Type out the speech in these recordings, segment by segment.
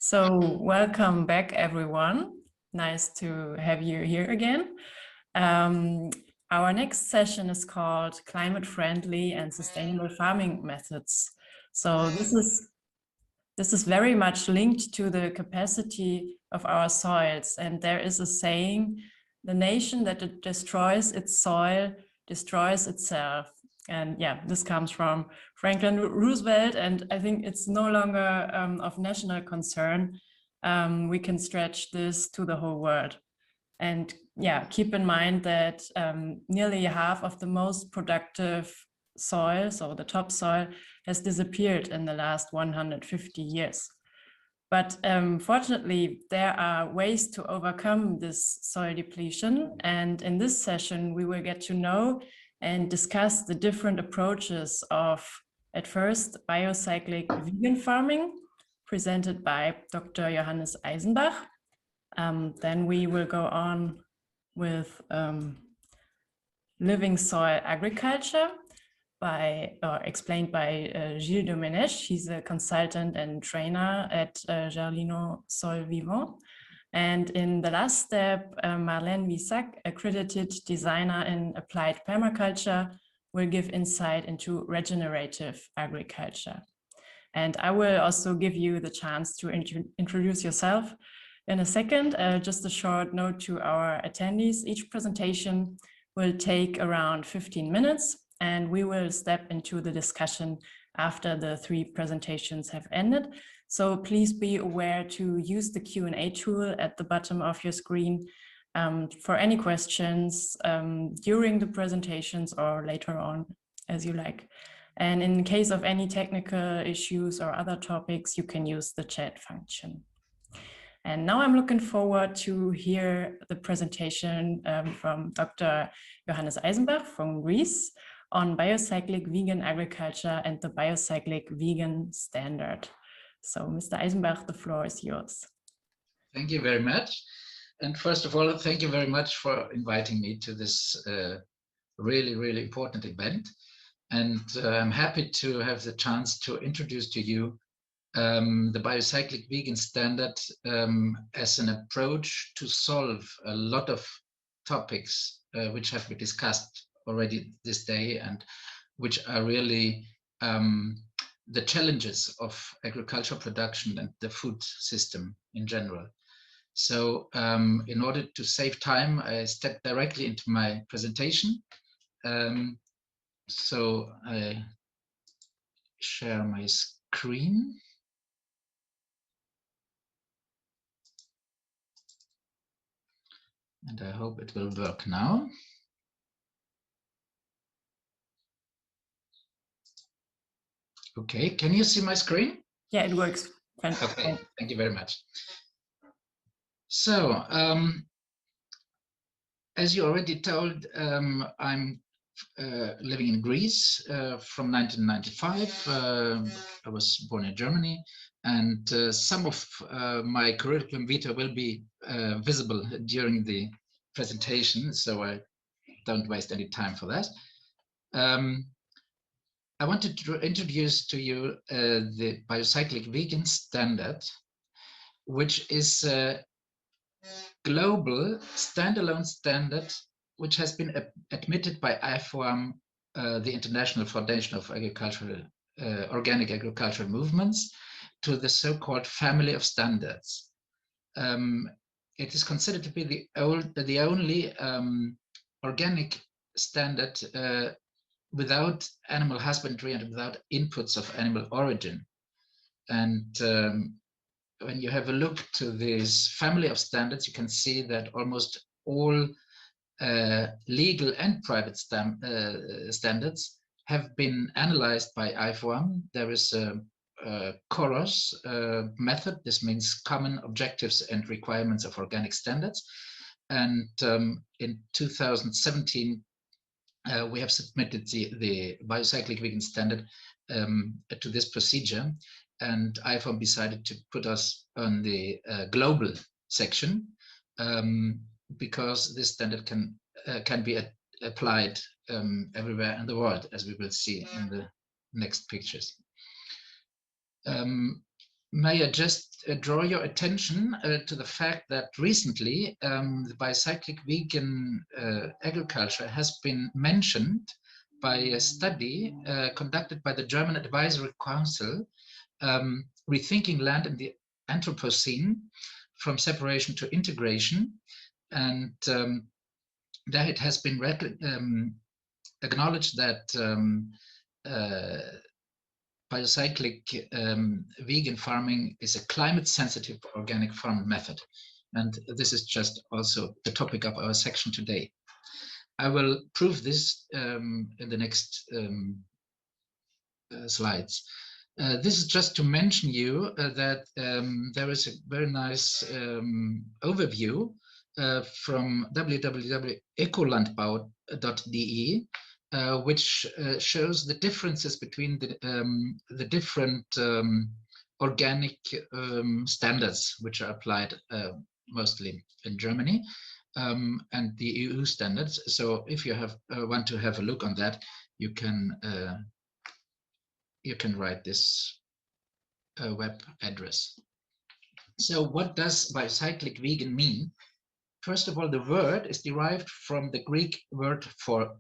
So welcome back, everyone. Nice to have you here again. Our next session is called Climate Friendly and Sustainable Farming Methods. So this is very much linked to the capacity of our soils. And there is a saying, the nation that destroys its soil destroys itself. And yeah, this comes from Franklin Roosevelt, and I think it's no longer of national concern. We can stretch this to the whole world. And yeah, keep in mind that nearly half of the most productive soil, so the topsoil, has disappeared in the last 150 years. But fortunately, there are ways to overcome this soil depletion. And in this session, we will get to know and discuss the different approaches of, at first, biocyclic vegan farming, presented by Dr. Johannes Eisenbach. Then we will go on with living soil agriculture, explained by Gilles Domenech. He's a consultant and trainer at Jardino Sol Vivant. And in the last step, Marlène Vissac, accredited designer in applied permaculture, will give insight into regenerative agriculture. And I will also give you the chance to introduce yourself in a second. Just a short note to our attendees. Each presentation will take around 15 minutes, and we will step into the discussion after the 3 presentations have ended. So please be aware to use the Q&A tool at the bottom of your screen for any questions during the presentations or later on, as you like. And in case of any technical issues or other topics, you can use the chat function. And now I'm looking forward to hear the presentation from Dr. Johannes Eisenbach from Greece on biocyclic vegan agriculture and the biocyclic vegan standard. So, Mr. Eisenbach, the floor is yours. Thank you very much. And first of all, thank you very much for inviting me to this really, really important event. And I'm happy to have the chance to introduce to you the biocyclic vegan standard as an approach to solve a lot of topics which have been discussed already this day and which are really the challenges of agricultural production and the food system in general. So in order to save time, I step directly into my presentation. So I share my screen. And I hope it will work now. Okay, can you see my screen? Yeah, it works. Okay, thank you very much. So, as you already told, I'm living in Greece from 1995. I was born in Germany, and some of my curriculum vitae will be visible during the presentation, so I don't waste any time for that. I wanted to introduce to you the biocyclic vegan standard, which is a global standalone standard which has been admitted by IFOAM, the International Foundation of Agricultural Organic Agricultural Movements, to the so-called family of standards. It is considered to be the only organic standard without animal husbandry and without inputs of animal origin. And when you have a look to this family of standards, you can see that almost all legal and private standards have been analyzed by IFOAM. There is a COROS method. This means Common Objectives and Requirements of Organic Standards. And in 2017, we have submitted the biocyclic vegan standard to this procedure, and IFOAM decided to put us on the global section, because this standard can be applied everywhere in the world, as we will see in the next pictures. May I just draw your attention to the fact that recently the bicyclic vegan agriculture has been mentioned by a study conducted by the German Advisory Council, Rethinking Land in the Anthropocene, from Separation to Integration. And there it has been acknowledged that biocyclic vegan farming is a climate-sensitive organic farm method. And this is just also the topic of our section today. I will prove this in the next slides. This is just to mention you that there is a very nice overview from www.ecolandbau.de, which shows the differences between the different organic standards which are applied mostly in Germany, and the EU standards. So if you want to have a look on that, you can write this web address. So what does bicyclic vegan mean? First of all, the word is derived from the Greek word for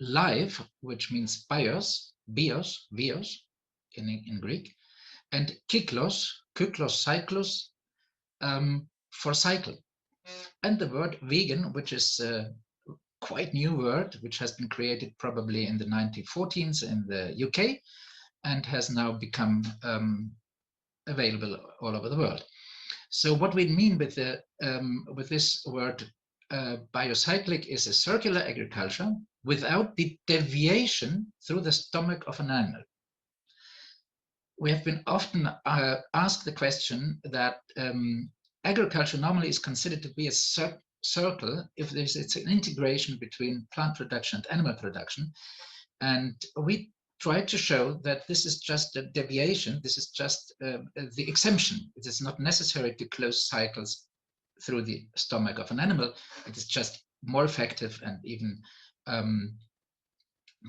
life, which means bios in Greek, and kyklos, cyclos, for cycle. And the word vegan, which is a quite new word, which has been created probably in the 1914s in the UK, and has now become available all over the world. So what we mean with this word biocyclic is a circular agriculture without the deviation through the stomach of an animal. We have been often asked the question that agriculture normally is considered to be a circle if it's an integration between plant production and animal production. And we try to show that this is just a deviation, this is just the exemption. It is not necessary to close cycles through the stomach of an animal. It is just more effective and even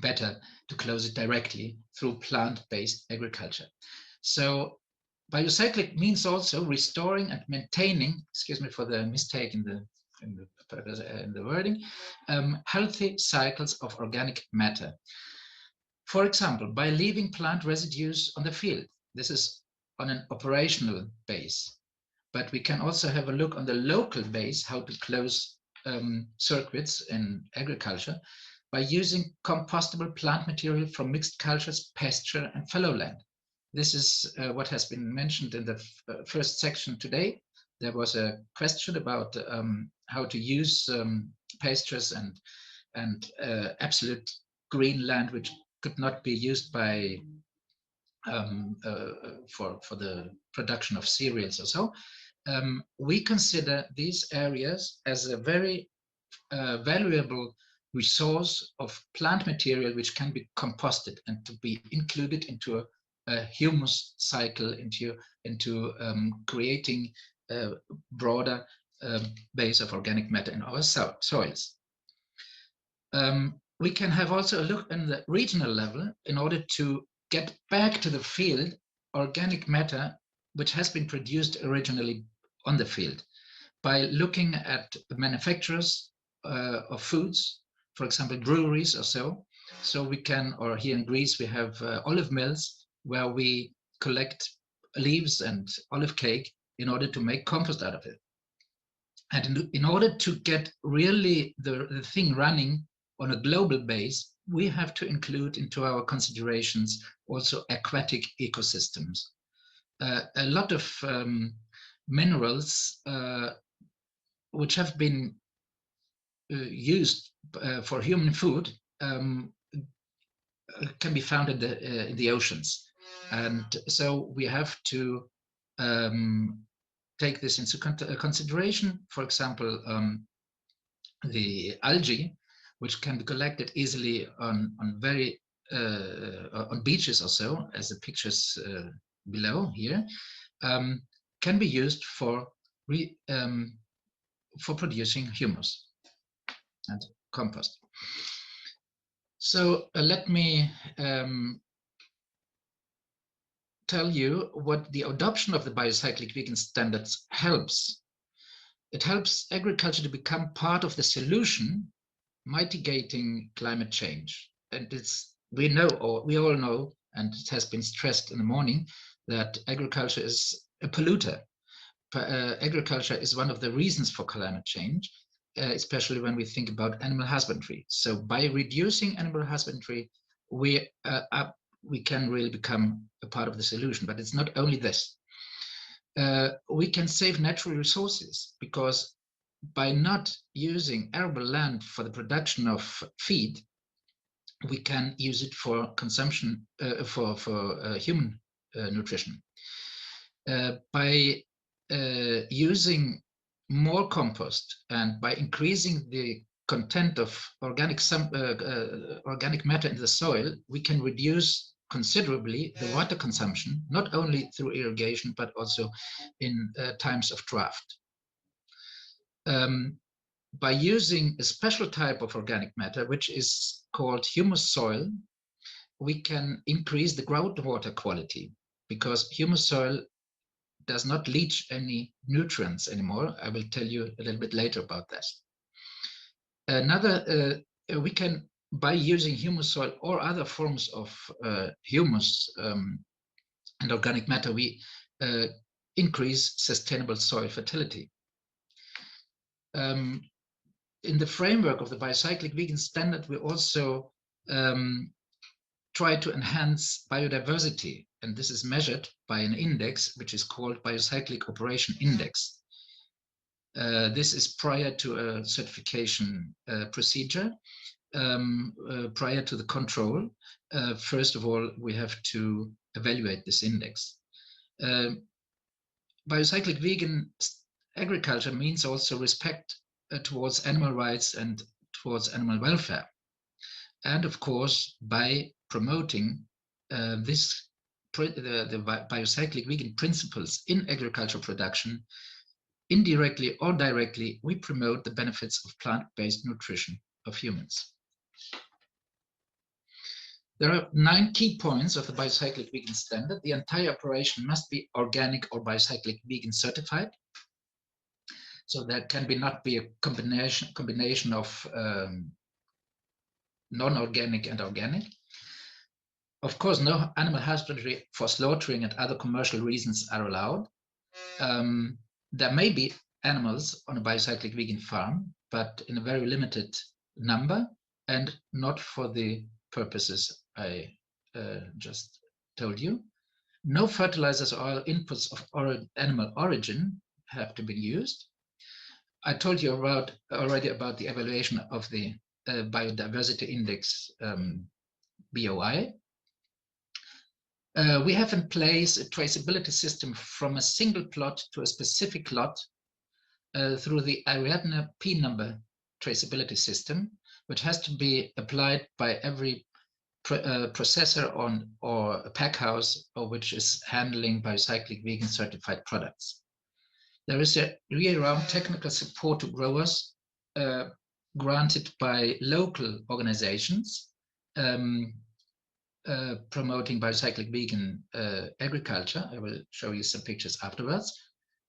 better to close it directly through plant-based agriculture. So biocyclic means also restoring and maintaining, excuse me for the mistake in the wording, healthy cycles of organic matter. For example, by leaving plant residues on the field. This is on an operational base, but we can also have a look on the local base, how to close circuits in agriculture by using compostable plant material from mixed cultures, pasture, and fallow land. This is what has been mentioned in the first section today. There was a question about how to use pastures and absolute green land, which could not be used by for the production of cereals or so. We consider these areas as a very valuable resource of plant material which can be composted and to be included into a humus cycle, into creating a broader base of organic matter in our soils. We can have also a look in the regional level in order to get back to the field organic matter which has been produced originally on the field by looking at the manufacturers of foods, for example, breweries or so. So we can, or here in Greece, we have olive mills where we collect leaves and olive cake in order to make compost out of it. And in order to get really the thing running on a global base, we have to include into our considerations also aquatic ecosystems. A lot of minerals which have been used for human food can be found in the oceans. And so we have to take this into consideration. For example, the algae, which can be collected easily on beaches or so, as the pictures below here, can be used for for producing humus and compost. So let me tell you what the adoption of the Biocyclic Vegan standards helps. It helps agriculture to become part of the solution mitigating climate change. And we all know, and it has been stressed in the morning, that agriculture is a polluter. Agriculture is one of the reasons for climate change, especially when we think about animal husbandry. So by reducing animal husbandry, we can really become a part of the solution. But it's not only this. We can save natural resources, because by not using arable land for the production of feed, we can use it for consumption, for human nutrition. By using more compost and by increasing the content of organic matter in the soil, we can reduce considerably the water consumption, not only through irrigation, but also in times of drought. By using a special type of organic matter, which is called humus soil, we can increase the groundwater quality, because humus soil does not leach any nutrients anymore. I will tell you a little bit later about this. We can, by using humus soil or other forms of humus and organic matter, we increase sustainable soil fertility. In the framework of the Biocyclic Vegan Standard, we also try to enhance biodiversity, and this is measured by an index which is called Biocyclic Operation Index. This is prior to a certification procedure, prior to the control. First of all, we have to evaluate this index. Biocyclic vegan agriculture means also respect towards animal rights and towards animal welfare. And of course, by promoting the biocyclic vegan principles in agricultural production, indirectly or directly, we promote the benefits of plant-based nutrition of humans. There are 9 key points of the Biocyclic Vegan Standard. The entire operation must be organic or Biocyclic Vegan certified. So there can not be a combination of non-organic and organic. Of course, no animal husbandry for slaughtering and other commercial reasons are allowed. There may be animals on a biocyclic vegan farm, but in a very limited number and not for the purposes I just told you. No fertilizers or oil inputs of animal origin have to be used. I told you already about the evaluation of the biodiversity index, BOI. We have in place a traceability system from a single plot to a specific lot through the Ariadne P number traceability system, which has to be applied by every processor or a pack house, or which is handling biocyclic vegan certified products. There is a year-round technical support to growers granted by local organizations promoting biocyclic vegan agriculture. I will show you some pictures afterwards.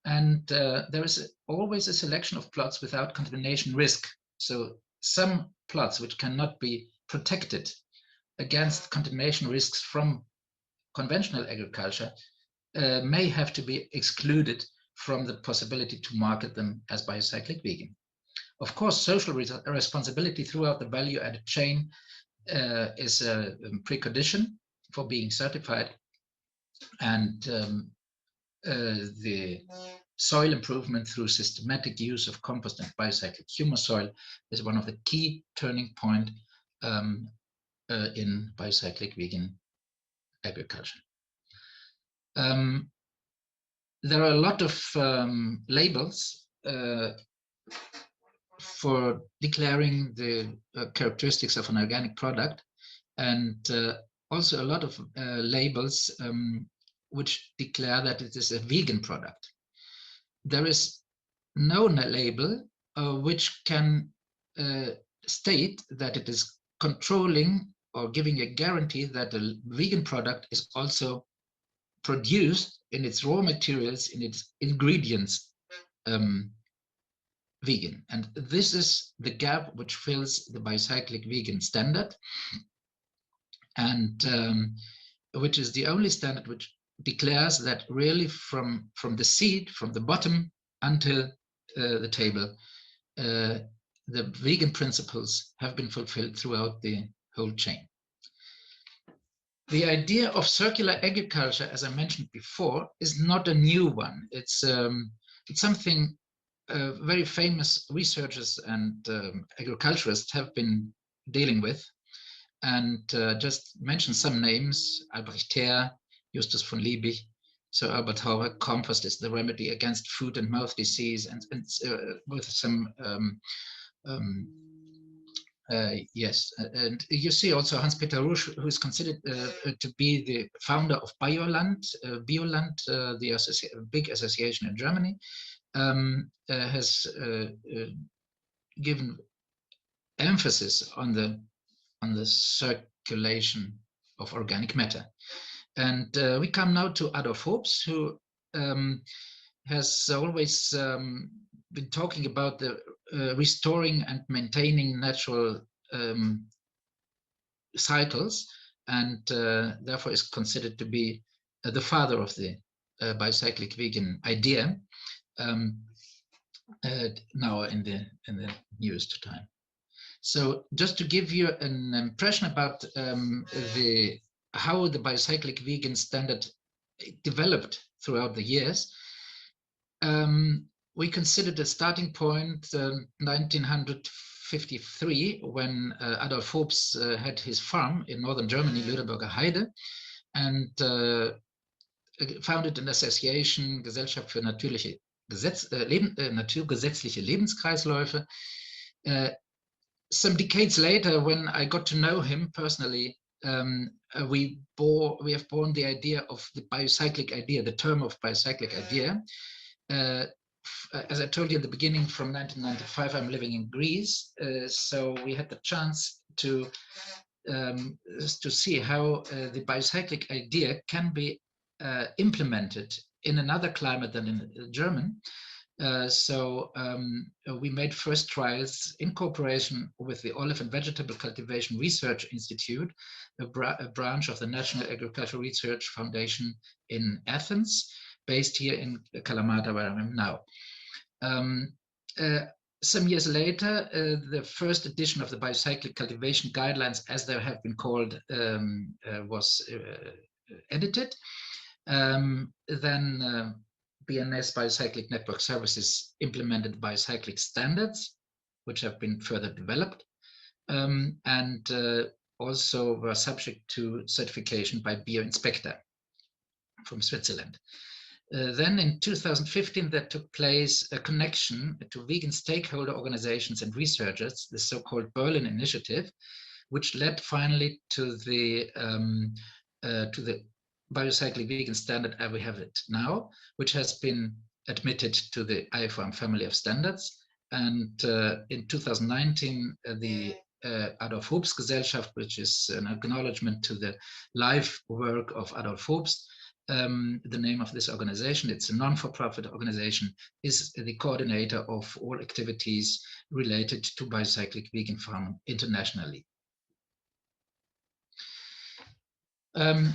And there is always a selection of plots without contamination risk. So some plots which cannot be protected against contamination risks from conventional agriculture may have to be excluded from the possibility to market them as biocyclic vegan. Of course, social responsibility throughout the value-added chain is a precondition for being certified, and the soil improvement through systematic use of compost and biocyclic humus soil is one of the key turning point in biocyclic vegan agriculture. There are a lot of labels for declaring the characteristics of an organic product, and also a lot of labels which declare that it is a vegan product. There is no label which can state that it is controlling or giving a guarantee that a vegan product is also produced in its raw materials, in its ingredients, vegan. And this is the gap which fills the Bicyclic vegan standard, and which is the only standard which declares that really from the seed, from the bottom until the table, the vegan principles have been fulfilled throughout the whole chain. The idea of circular agriculture, as I mentioned before, is not a new one. It's something very famous researchers and agriculturists have been dealing with. And just mention some names: Albrecht Thaer, Justus von Liebig. So Albert Hauer, compost is the remedy against foot and mouth disease, and with some yes, and you see also Hans-Peter Rusch, who is considered to be the founder of Bioland. Bioland, the big association in Germany, has given emphasis on the circulation of organic matter. And we come now to Adolf Hobbes, who has always been talking about the restoring and maintaining natural cycles, and therefore is considered to be the father of the Bicyclic vegan idea now in the newest time. So just to give you an impression about how the Bicyclic vegan standard developed throughout the years, we considered a starting point 1953, when Adolf Hobbes had his farm in northern Germany, Lüneburger Heide, and founded an association, Gesellschaft für naturgesetzliche Lebenskreisläufe. Some decades later, when I got to know him personally, we have born the idea of the Biocyclic idea, the term of Biocyclic idea. As I told you at the beginning, from 1995, I'm living in Greece, so we had the chance to see how the Biocyclic idea can be implemented in another climate than in German. So we made first trials in cooperation with the Olive and Vegetable Cultivation Research Institute, a branch of the National Agricultural Research Foundation in Athens, based here in Kalamata, where I am now. Some years later, the first edition of the Biocyclic Cultivation Guidelines, as they have been called, was edited. Then BNS Biocyclic Network Services implemented Biocyclic standards, which have been further developed, and also were subject to certification by Bioinspector from Switzerland. Then in 2015, there took place a connection to vegan stakeholder organizations and researchers, the so-called Berlin Initiative, which led finally to the Biocyclic vegan standard as we have it now, which has been admitted to the IFOAM family of standards. And in 2019, the Adolf Hobbes Gesellschaft, which is an acknowledgement to the life work of Adolf Hobbes, the name of this organization, it's a non-for-profit organization, is the coordinator of all activities related to Biocyclic vegan farming internationally.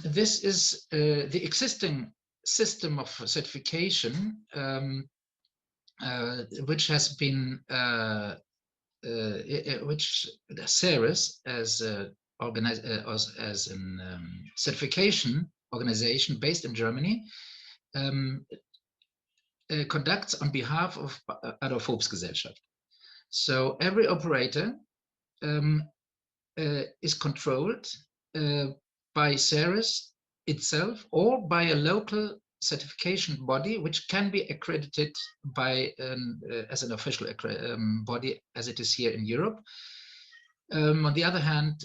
This is the existing system of certification, which has been, which CERES as a certification organization based in Germany conducts on behalf of Adolf Hobbes Gesellschaft. So every operator is controlled by CERES itself or by a local certification body, which can be accredited by as an official body, as it is here in Europe. On the other hand,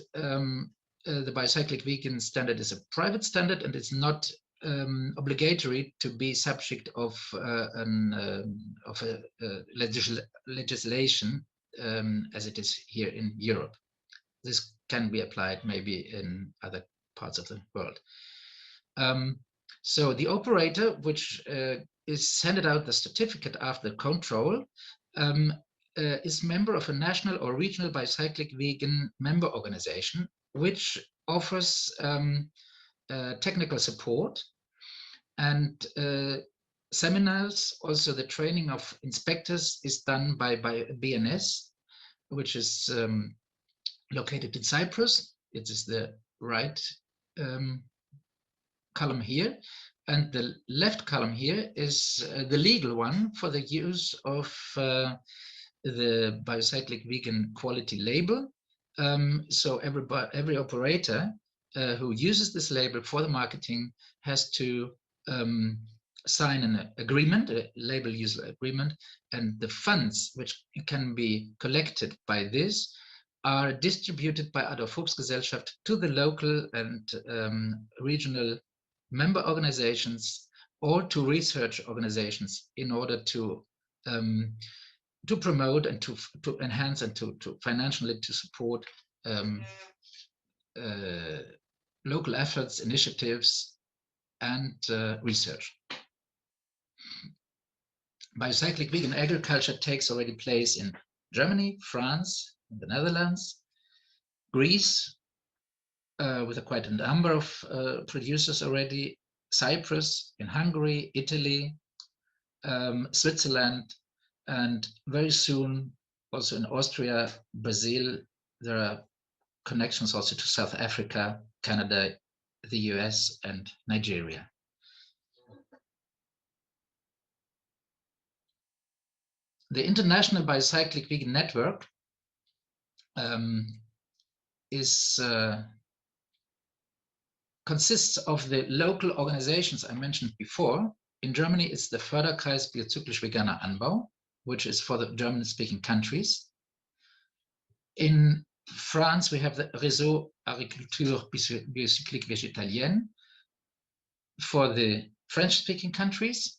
the Biocyclic vegan standard is a private standard, and it's not obligatory to be subject of legislation as it is here in Europe. This can be applied maybe in other parts of the world. So the operator, which is handed out the certificate after the control, is member of a national or regional bicyclic vegan member organization, which offers technical support and seminars. Also, the training of inspectors is done by BNS, which is located in Cyprus. It is the right column here, and the left column here is the legal one for the use of the Biocyclic Vegan quality label. So every operator who uses this label for the marketing has to sign an agreement, a label user agreement, and the funds which can be collected by this are distributed by Adolf Fuchs Gesellschaft to the local and regional member organizations or to research organizations in order to promote and to enhance and to financially to support local efforts, initiatives, and research. Biocyclic vegan agriculture takes already place in Germany, France, the Netherlands, Greece, with quite a number of producers already, Cyprus, in Hungary, Italy, Switzerland, and very soon also in Austria, Brazil. There are connections also to South Africa, Canada, the US, and Nigeria. The International Bicyclic Vegan Network consists of the local organizations I mentioned before. In Germany, it's the Förderkreis Biozyklisch-Veganer Anbau, which is for the German-speaking countries. In France, we have the Réseau Agriculture Bicyclique-Végétalienne for the French-speaking countries.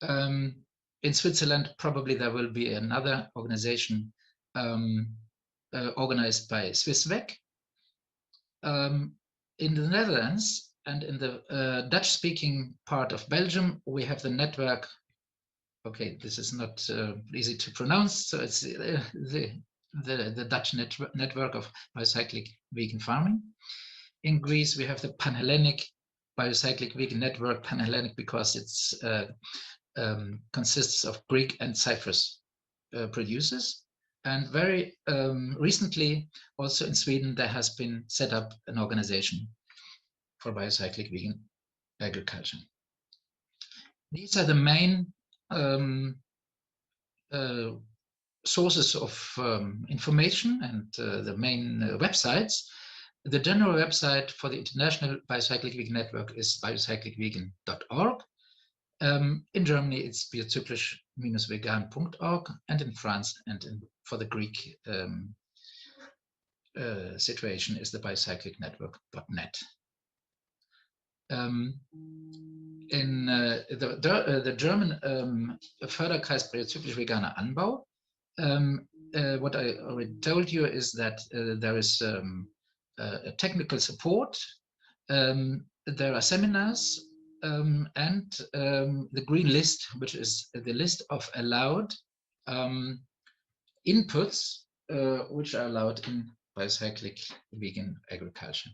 In Switzerland, probably there will be another organization organized by Swissvec. In the Netherlands and in the Dutch-speaking part of Belgium, we have the network. Okay, this is not easy to pronounce, so it's the Dutch network of Biocyclic Vegan Farming. In Greece, we have the Pan-Hellenic Biocyclic Vegan Network, Pan-Hellenic because it's consists of Greek and Cyprus producers. And very recently, also in Sweden, there has been set up an organization for biocyclic vegan agriculture. These are the main sources of information and the main websites. The general website for the International Biocyclic Vegan Network is biocyclicvegan.org. In Germany, it's biozyklisch-vegan.org, and in France and for the Greek situation is the biocyclicnetwork.net. In the German Förderkreis Biozyklisch-Veganer Anbau, what I already told you is that there is a technical support, there are seminars, and the green list, which is the list of allowed inputs which are allowed in biocyclic vegan agriculture.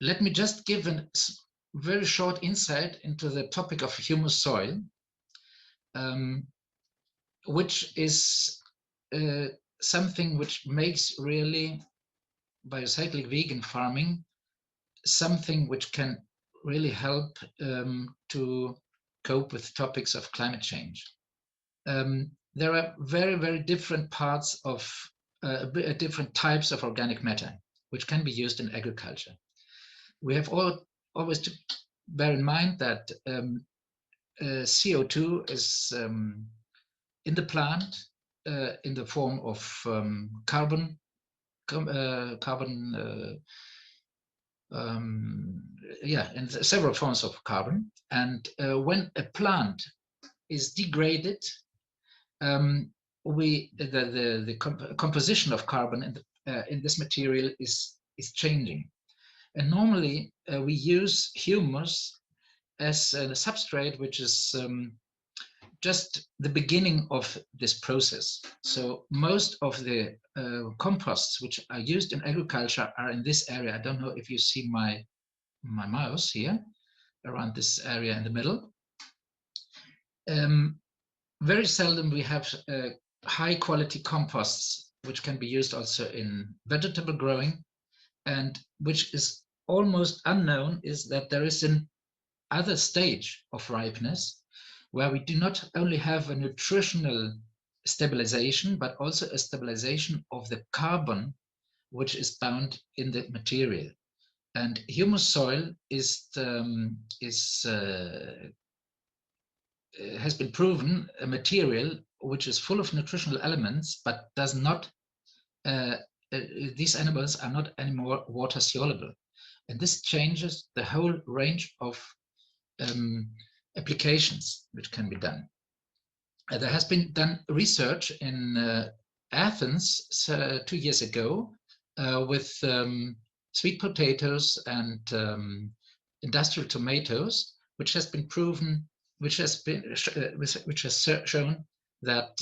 Let me just give a very short insight into the topic of humus soil, which is something which makes really biocyclic vegan farming something which can really help to cope with topics of climate change. There are very, very different parts of different types of organic matter which can be used in agriculture. We have always to bear in mind that CO2 is in the plant in the form of carbon in several forms of carbon. And when a plant is degraded, the composition of carbon in this material is changing. And normally we use humus as a substrate, which is just the beginning of this process. So most of the composts which are used in agriculture are in this area. I don't know if you see my mouse here around this area in the middle. Very seldom we have high quality composts, which can be used also in vegetable growing, and which is almost unknown is that there is an other stage of ripeness where we do not only have a nutritional stabilization, but also a stabilization of the carbon which is bound in the material. And humus soil has been proven a material which is full of nutritional elements, but does not, these animals are not anymore water soluble. And this changes the whole range of applications which can be done. There has been done research in Athens 2 years ago with sweet potatoes and industrial tomatoes, which has been proven, which has shown that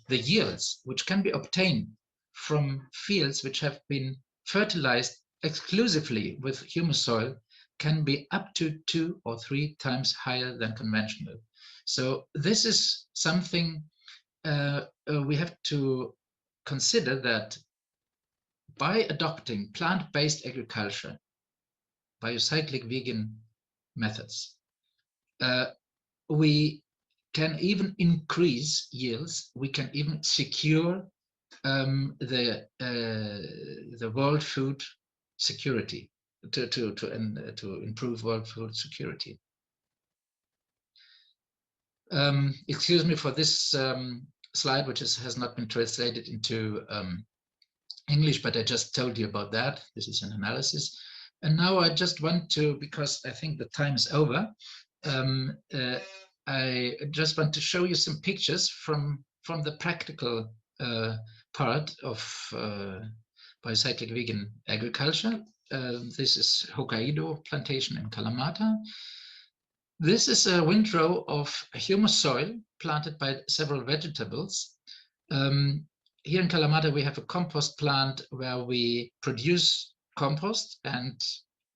the yields which can be obtained from fields which have been fertilized exclusively with humus soil can be up to 2 or 3 times higher than conventional. So this is something we have to consider, that by adopting plant-based agriculture, biocyclic vegan methods, we can even increase yields. We can even secure the world food security, to improve world food security. Excuse me for this slide, which has not been translated into English, but I just told you about that. This is an analysis. And now I just want to, because I think the time is over, I just want to show you some pictures from the practical part of biocyclic vegan agriculture. This is Hokkaido plantation in Kalamata. This is a windrow of humus soil planted by several vegetables. Here in Kalamata, we have a compost plant where we produce compost, and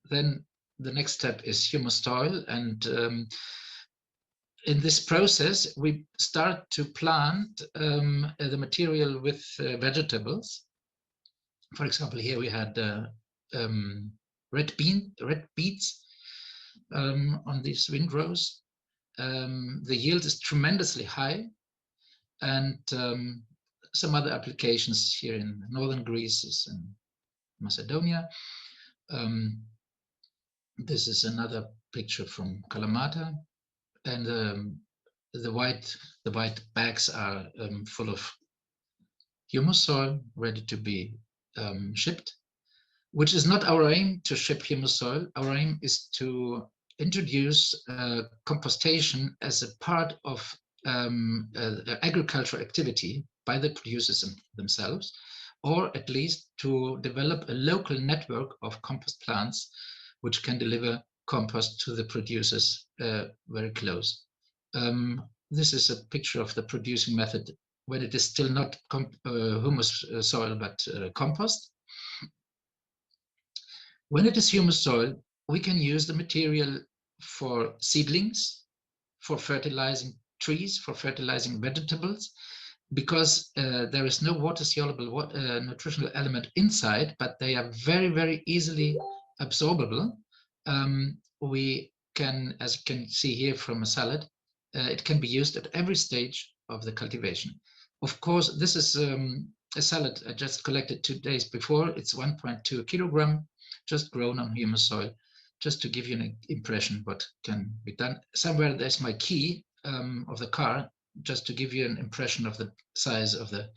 then the next step is humus soil. And in this process, we start to plant the material with vegetables. For example, here we had red beets on these windrows. The yield is tremendously high, and some other applications here in northern Greece and Macedonia. This is another picture from Kalamata, and the white bags are full of humus soil ready to be shipped, which is not our aim to ship humus soil. Our aim is to introduce compostation as a part of agricultural activity by the producers themselves, or at least to develop a local network of compost plants which can deliver compost to the producers very close. This is a picture of the producing method when it is still not humus soil, but compost. When it is humus soil, we can use the material for seedlings, for fertilizing trees, for fertilizing vegetables, because there is no water-soluble nutritional element inside, but they are very, very easily absorbable. We can, as you can see here from a salad, it can be used at every stage of the cultivation. Of course, this is a salad I just collected 2 days before. It's 1.2 kilogram, just grown on humus soil, just to give you an impression what can be done. Somewhere there's my key of the car, just to give you an impression of the size of the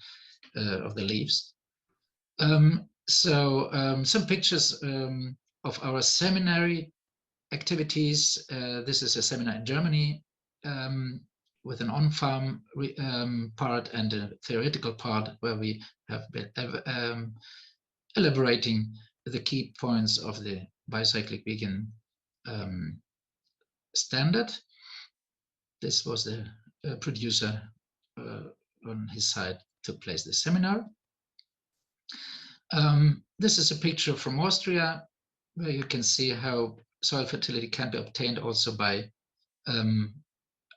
leaves. Some pictures of our seminary activities. This is a seminar in Germany with an on-farm part and a theoretical part where we have been elaborating the key points of the Biocyclic Vegan standard. This was the producer on his side took place the seminar. This is a picture from Austria where you can see how soil fertility can be obtained also by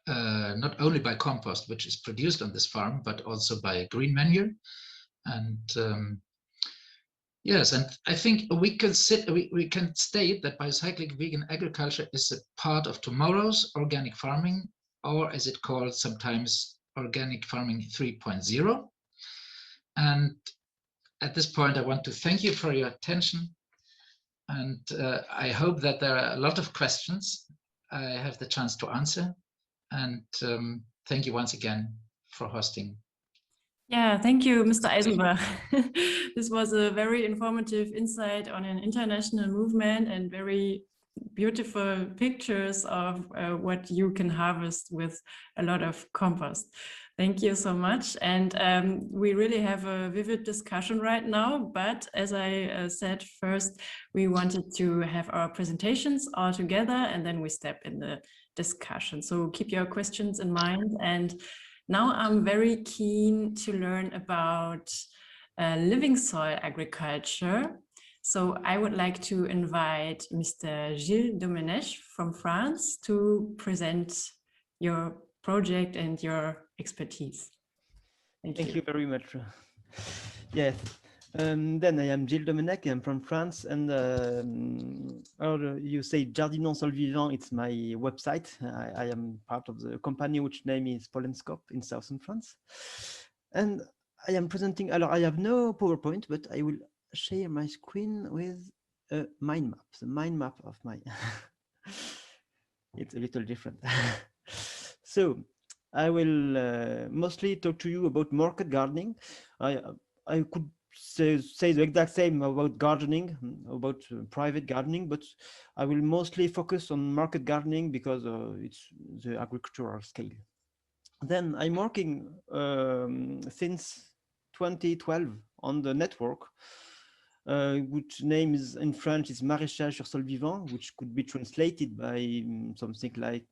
not only by compost, which is produced on this farm, but also by green manure. And yes, and I think we can state that biocyclic vegan agriculture is a part of tomorrow's organic farming, or as it called sometimes organic farming 3.0. And at this point, I want to thank you for your attention. And I hope that there are a lot of questions I have the chance to answer. And thank you once again for hosting. Yeah, thank you, Mr. Eisenbach. This was a very informative insight on an international movement and very beautiful pictures of what you can harvest with a lot of compost. Thank you so much. And we really have a vivid discussion right now, but as I said first, we wanted to have our presentations all together and then we step in the discussion. So keep your questions in mind. And now I'm very keen to learn about living soil agriculture. So I would like to invite Mr. Gilles Domenech from France to present your project and your expertise. Thank you very much. Yes. Then I am Gilles Domenech, I'm from France, and or you say Jardinons Sol Vivant, it's my website. I am part of the company which name is Polenscope in southern France. And I am presenting, I have no PowerPoint, but I will share my screen with a mind map, the mind map of my, it's a little different. So I will mostly talk to you about market gardening. I could say the exact same about gardening, about private gardening, but I will mostly focus on market gardening because it's the agricultural scale. Then I'm working since 2012 on the network, which name is in French is Maraîchage sur sol vivant, which could be translated by something like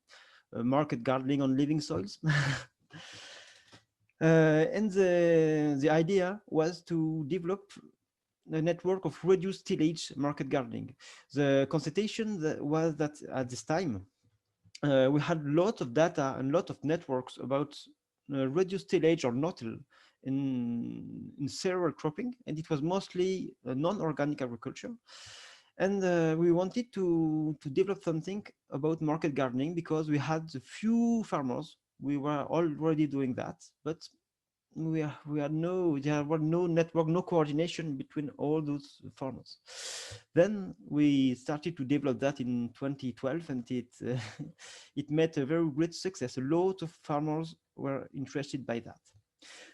market gardening on living soils. And the idea was to develop a network of reduced tillage market gardening. The constatation was that at this time, we had a lot of data and a lot of networks about reduced tillage or no-till in cereal cropping, and it was mostly non-organic agriculture. And we wanted to develop something about market gardening because we had a few farmers. We were already doing that, but there were no network, no coordination between all those farmers. Then we started to develop that in 2012, and it met a very great success. A lot of farmers were interested by that.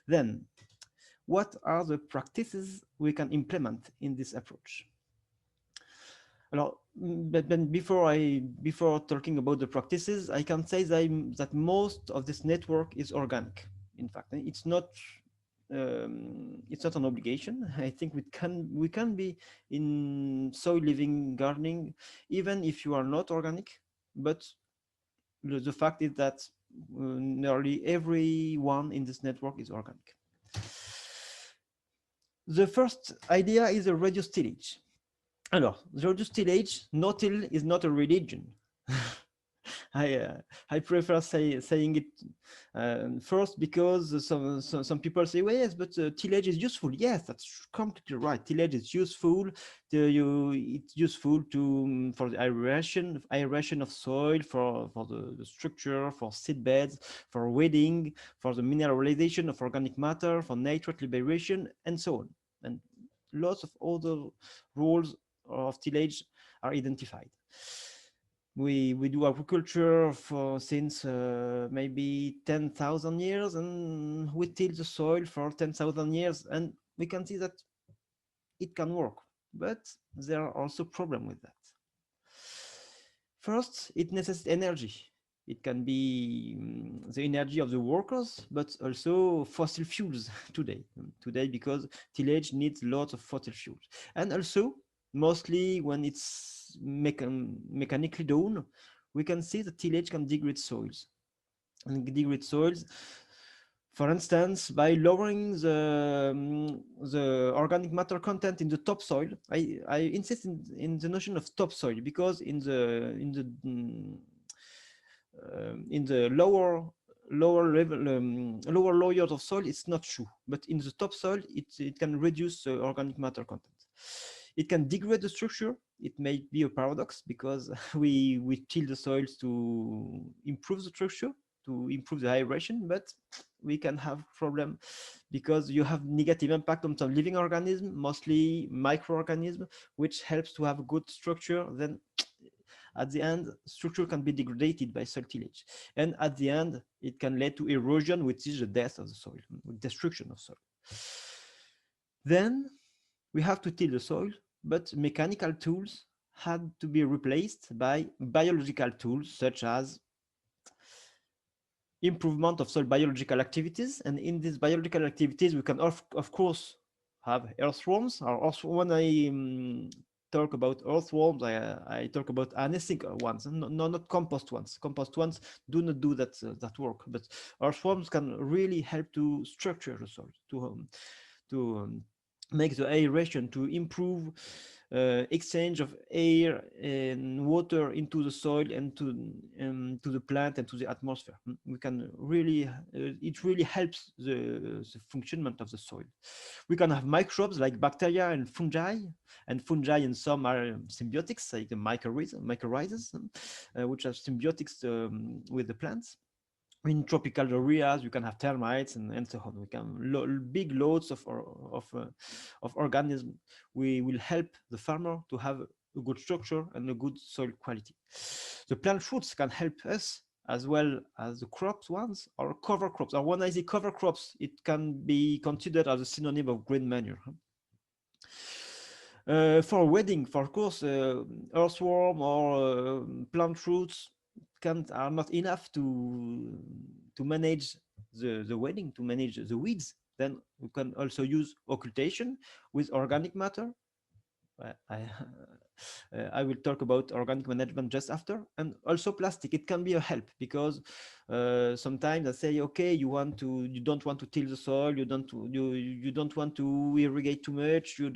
Then, what are the practices we can implement in this approach? But then before talking about the practices, I can say that most of this network is organic. In fact, it's not an obligation. I think we can be in soil living gardening even if you are not organic. But the fact is that nearly everyone in this network is organic. The first idea is a reduced tillage. Alors, the reduced tillage, no-till is not a religion. I prefer saying it first because some people say, well, yes, but tillage is useful. Yes, that's completely right. Tillage is useful. It's useful for the aeration of soil, for the structure, for seed beds, for weeding, for the mineralization of organic matter, for nitrate liberation, and so on. And lots of other roles of tillage are identified. We do agriculture since maybe 10,000 years, and we till the soil for 10,000 years, and we can see that it can work, but there are also problems with that. First, it necessitates energy. It can be the energy of the workers, but also fossil fuels today. Because tillage needs lots of fossil fuels. And also, mostly when it's mechanically done, we can see that tillage can degrade soils. And degrade soils, for instance, by lowering the organic matter content in the topsoil. I insist in the notion of topsoil because in the lower level, lower layers of soil, it's not true. But in the topsoil, it can reduce the organic matter content. It can degrade the structure. It may be a paradox because we till the soils to improve the structure, to improve the aeration, but we can have problem because you have negative impact on some living organism, mostly microorganism, which helps to have a good structure. Then at the end, structure can be degraded by soil tillage. And at the end, it can lead to erosion, which is the death of the soil, destruction of soil. Then we have to till the soil, but mechanical tools had to be replaced by biological tools, such as improvement of soil biological activities. And in these biological activities, we can of course have earthworms. When I talk about earthworms, I talk about anessing ones, not compost ones. Compost ones do not do that work, but earthworms can really help to structure the soil, to make the aeration, to improve exchange of air and water into the soil and to the plant and to the atmosphere. We can really, it really helps the functionment of the soil. We can have microbes like bacteria and fungi and some are symbiotics like the mycorrhizas, which are symbiotics with the plants. In tropical areas, you can have termites and so on. We can big loads of organisms. We will help the farmer to have a good structure and a good soil quality. The plant foods can help us as well as the crops ones or cover crops. Or when I say cover crops, it can be considered as a synonym of green manure. For weeding, for course, earthworm or plant roots are not enough to manage the weeding, to manage the weeds. Then we can also use occultation with organic matter. I will talk about organic management just after. And also plastic, it can be a help because sometimes I say, okay, you don't want to till the soil, you don't want to irrigate too much, you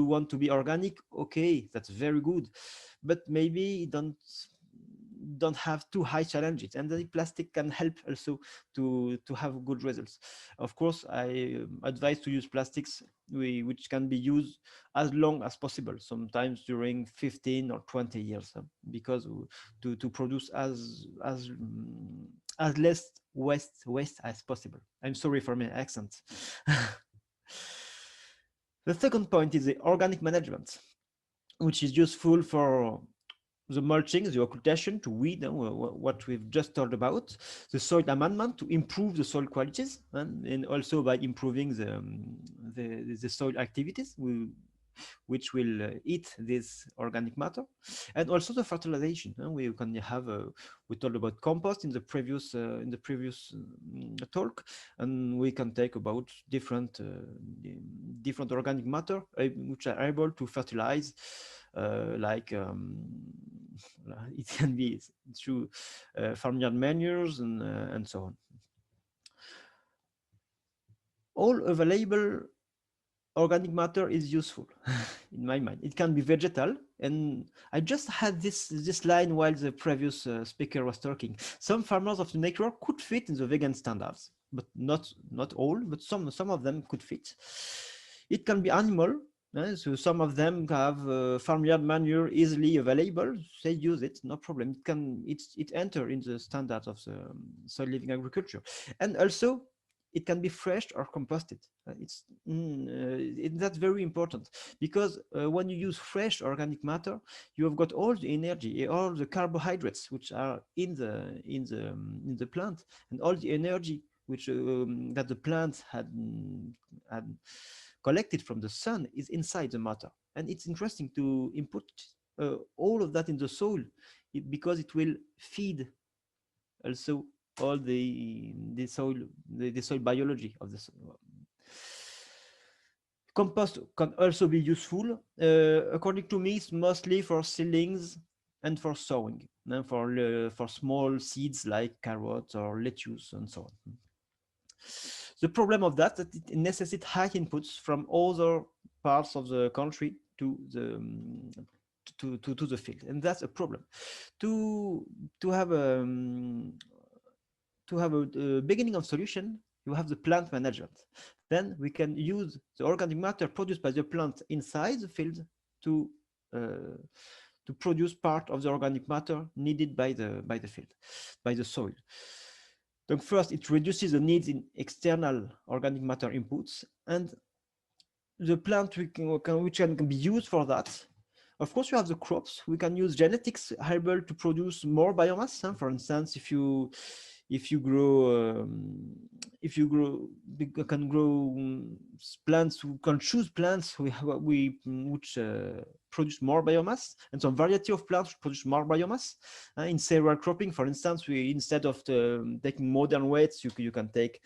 want to be organic. Okay, that's very good, but maybe don't have too high challenges, and the plastic can help also to have good results. Of course, I advise to use plastics which can be used as long as possible, sometimes during 15 or 20 years, because to produce as less waste as possible. I'm sorry for my accent. The second point is the organic management, which is useful for the mulching, the occultation to weed, what we've just talked about, the soil amendment to improve the soil qualities, and also by improving the soil activities, which will eat this organic matter, and also the fertilization. We can have we talked about compost in the previous talk, and we can take about different organic matter which are able to fertilize, like it can be through farmyard manures and so on. All available organic matter is useful in my mind. It can be vegetal, and I just had this line while the previous speaker was talking. Some farmers of the network could fit in the vegan standards, but not all, but some of them could fit. It can be animal. So some of them have farmyard manure easily available. They use it, no problem. It enter in the standards of the soil living agriculture, and also it can be fresh or composted. That's very important, because when you use fresh organic matter, you have got all the energy, all the carbohydrates which are in the plant, and all the energy which that the plant had collected from the sun is inside the matter. And it's interesting to input all of that in the soil, because it will feed also all the soil, the soil biology of the soil. Compost can also be useful. According to me, it's mostly for seedlings and for sowing, and for small seeds like carrots or lettuce and so on. The problem of that it necessitates high inputs from other parts of the country to the to the field, and that's a problem. To have a beginning of solution, you have the plant management. Then we can use the organic matter produced by the plant inside the field to produce part of the organic matter needed by the field, by the soil. So first, it reduces the needs in external organic matter inputs, and the plant which can be used for that. Of course, you have the crops. We can use genetics able to produce more biomass. For instance, if you can grow plants, we can choose plants which produce more biomass, and some variety of plants produce more biomass. In cereal cropping, for instance, we instead of taking modern weights, you can take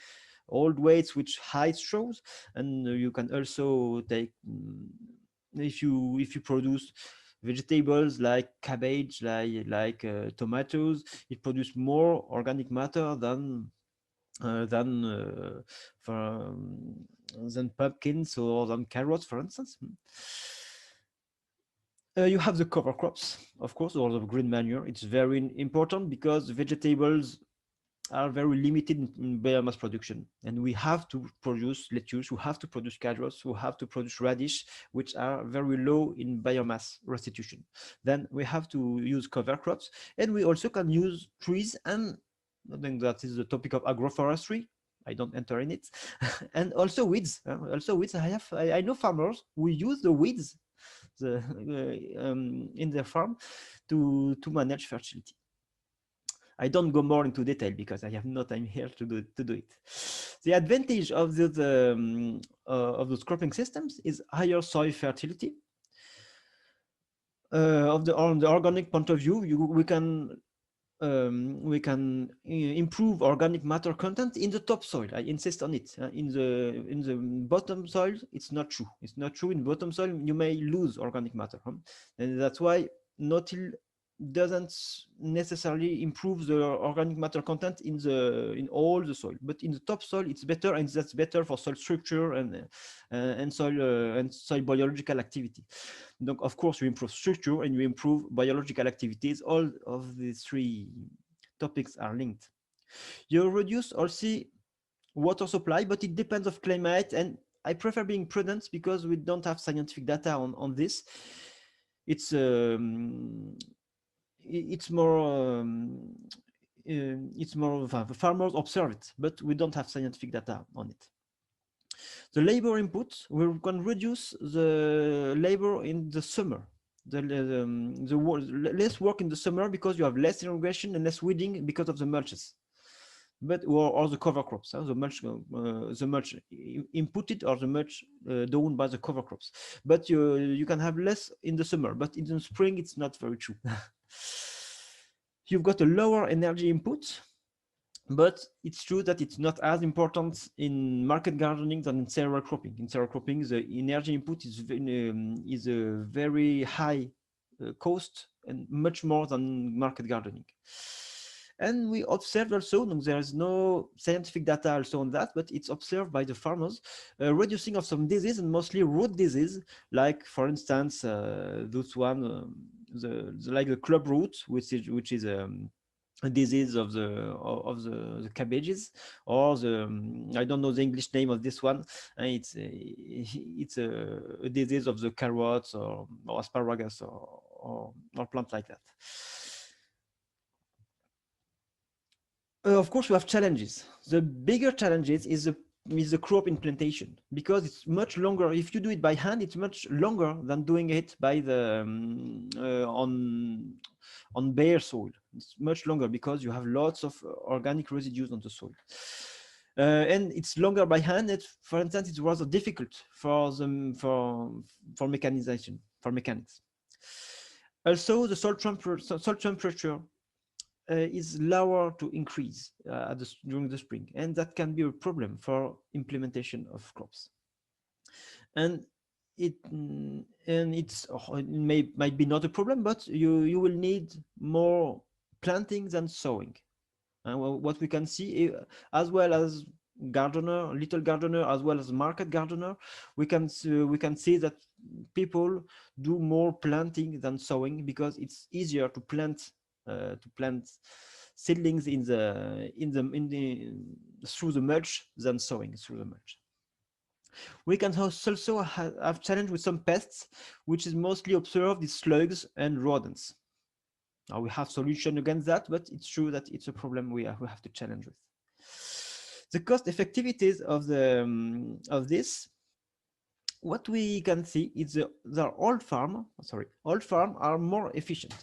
old weights which hide straws, and you can also take if you produce vegetables like cabbage, like tomatoes, it produces more organic matter than pumpkins or than carrots, for instance. You have the cover crops, of course, or the green manure. It's very important because vegetables are very limited in biomass production, and we have to produce lettuce, we have to produce carrots, we have to produce radish, which are very low in biomass restitution. Then we have to use cover crops, and we also can use trees, and I think that is the topic of agroforestry. I don't enter in it. And also weeds. I know farmers who use the weeds in their farm to manage fertility. I don't go more into detail because I have no time here to do it. The advantage of those cropping systems is higher soil fertility. On the organic point of view, we can improve organic matter content in the topsoil. I insist on it. In the bottom soil, it's not true. It's not true. In bottom soil, you may lose organic matter, and that's why no-till doesn't necessarily improve the organic matter content in all the soil, but in the topsoil it's better, and that's better for soil structure and soil biological activity. Donc, of course, you improve structure and you improve biological activities. All of the three topics are linked. You reduce also water supply, but it depends of climate, and I prefer being prudent because we don't have scientific data on this. It's more farmers observe it, but we don't have scientific data on it. The labor input, we can reduce the labor in the summer. Less work in the summer because you have less irrigation and less weeding because of the mulches, but or the cover crops. The mulch inputted or the mulch done by the cover crops. But you can have less in the summer, but in the spring it's not very true. You've got a lower energy input, but it's true that it's not as important in market gardening than in cereal cropping. In cereal cropping, the energy input is a very high cost and much more than market gardening. And we observed also, there is no scientific data also on that, but it's observed by the farmers, reducing of some disease, and mostly root disease, like for instance, those one, like the club root, which is a disease of the cabbages, or I don't know the English name of this one. It's a disease of the carrots or asparagus or plant like that. Of course, we have challenges. The bigger challenges is the crop implantation, because it's much longer. If you do it by hand, it's much longer than doing it by the on bare soil. It's much longer because you have lots of organic residues on the soil, and it's longer by hand. For instance, it's rather difficult for mechanization, for mechanics. Also, the soil temperature is lower to increase during the spring, and that can be a problem for implementation of crops. And it might be not a problem, but you will need more planting than sowing. And what we can see, as well as little gardener, as well as market gardener, we can see that people do more planting than sowing, because it's easier to plant seedlings through the mulch than sowing through the mulch. We can also have challenge with some pests, which is mostly observed is slugs and rodents. Now we have solution against that, but it's true that it's a problem we have to challenge with. The cost effectivities of this, what we can see is the old farm are more efficient.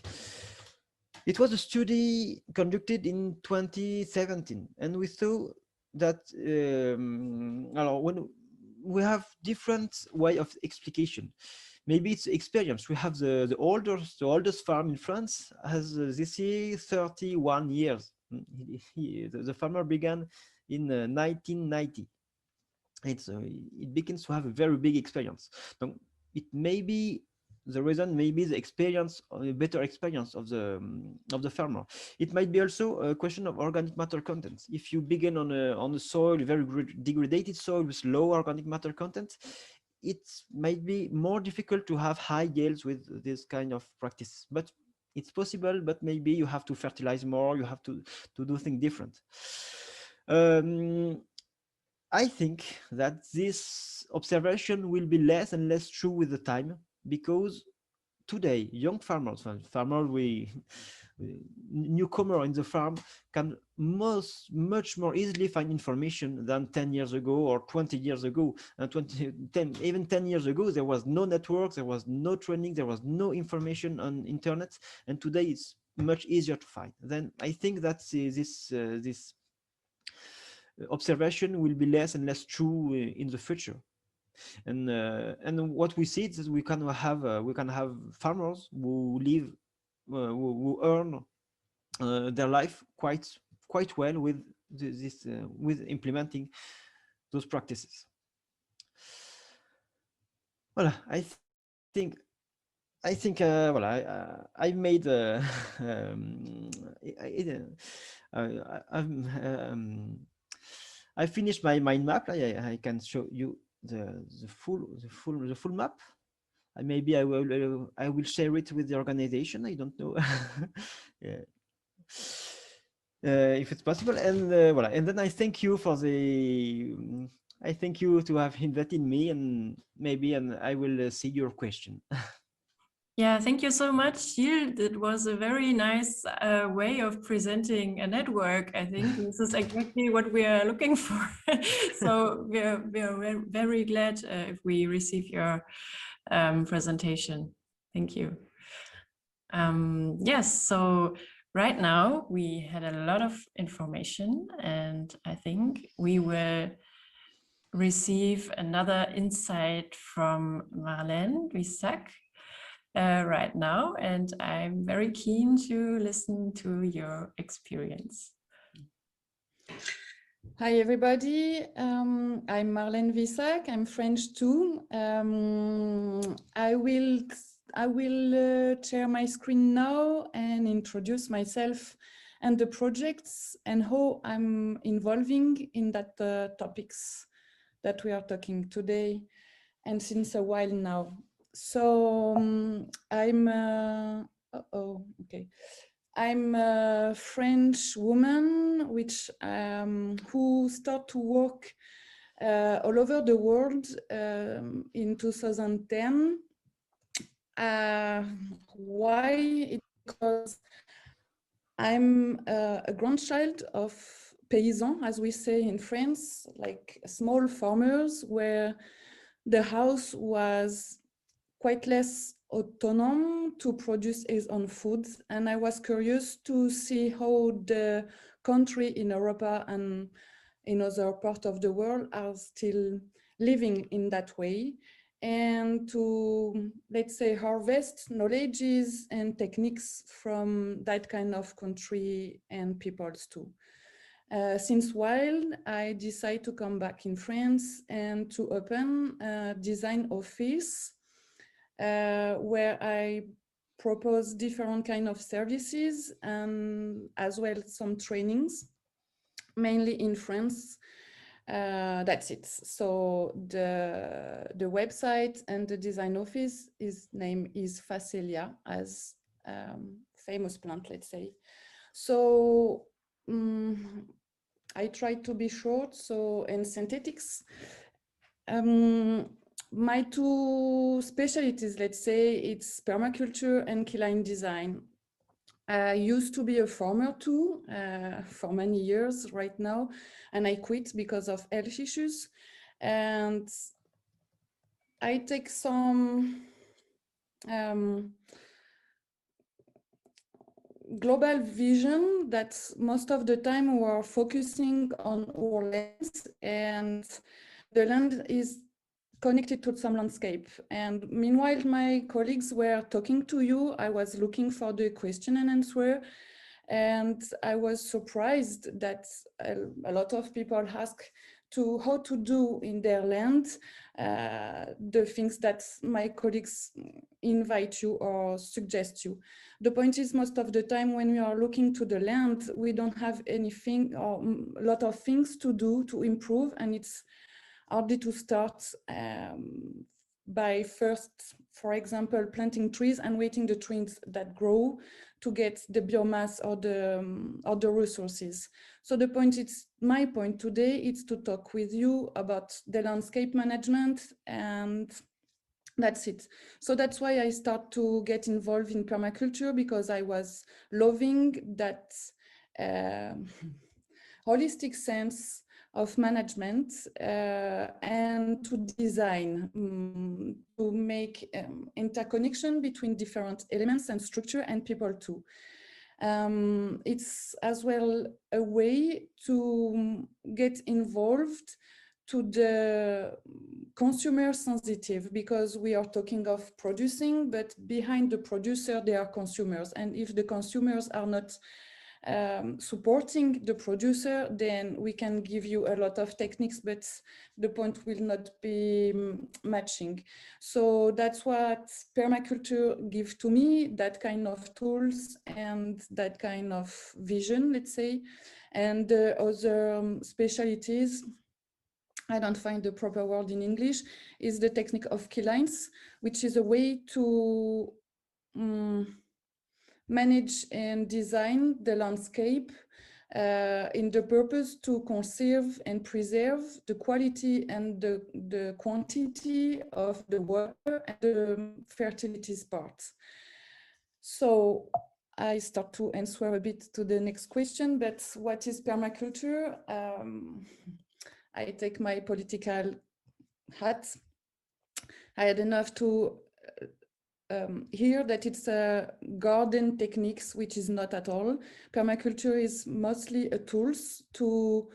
It was a study conducted in 2017, and we saw that when we have different way of explication. Maybe it's experience. We have the oldest farm in France has this year 31 years. The farmer began in 1990. It begins to have a very big experience. So it may be the reason, maybe the experience, a better experience of the farmer. It might be also a question of organic matter content. If you begin on a soil, very degraded soil with low organic matter content, it might be more difficult to have high yields with this kind of practice. But it's possible, but maybe you have to fertilize more, you have to do things different. I think that this observation will be less and less true with the time, because today young farmers, newcomer in the farm, can much more easily find information than 10 years ago or 20 years ago. And even 10 years ago, there was no network, there was no training, there was no information on internet, and today it's much easier to find. Then I think that this observation will be less and less true in the future. And what we see is we can have farmers who live who earn their life quite well with with implementing those practices. Well, I think well, I made I finished my mind map. I can show you the full map. Maybe I will share it with the organization. I don't know. Yeah. If it's possible. And voilà. And then I thank you for I thank you to have invited me, and maybe I will see your question. Yeah, thank you so much, Gilles. That was a very nice way of presenting a network. I think this is exactly what we are looking for. So we are very glad if we receive your presentation. Thank you. Yes, so right now we had a lot of information, and I think we will receive another insight from Marlène Vissac right now, and I'm very keen to listen to your experience. Hi everybody, I'm Marlène Vissac. I'm French too. I will share my screen now and introduce myself and the projects and how I'm involving in that topics that we are talking today and since a while now. So I'm a French woman who started to work all over the world in 2010. Why? Because I'm a grandchild of paysans, as we say in France, like small farmers, where the house was quite less autonomous to produce his own food. And I was curious to see how the country in Europe and in other parts of the world are still living in that way. and to, let's say, harvest knowledges and techniques from that kind of country and peoples too. Since while I decided to come back in France and to open a design office where I propose different kind of services and as well some trainings, mainly in France. That's it. So the website and the design office, his name is Phacelia, as famous plant, let's say. So I try to be short, so in synthetics. My two specialties, let's say, it's permaculture and keyline design. I used to be a farmer too for many years right now, and I quit because of health issues. And I take some global vision that most of the time we're focusing on our land, and the land is connected to some landscape. And meanwhile, my colleagues were talking to you, I was looking for the question and answer, and I was surprised that a lot of people ask to how to do in their land the things that my colleagues invite you or suggest you. The point is, most of the time when we are looking to the land, we don't have anything or a lot of things to do to improve, and it's hardly to start by first, for example, planting trees and waiting the trees that grow to get the biomass or the resources. So the point is, my point today is to talk with you about the landscape management, and that's it. So that's why I start to get involved in permaculture, because I was loving that holistic sense of management and to design, to make interconnection between different elements and structure and people too. It's as well a way to get involved to the consumer sensitive, because we are talking of producing, but behind the producer, there are consumers. And if the consumers are not supporting the producer, then we can give you a lot of techniques, but the point will not be matching. So that's what permaculture gives to me, that kind of tools and that kind of vision, let's say. And the other specialties, I don't find the proper word in English, is the technique of keylines, which is a way to manage and design the landscape in the purpose to conserve and preserve the quality and the quantity of the water and the fertilities parts. So I start to answer a bit to the next question, but what is permaculture? I take my political hat. I had enough to hear that it's a garden techniques, which is not at all. Permaculture is mostly a tools to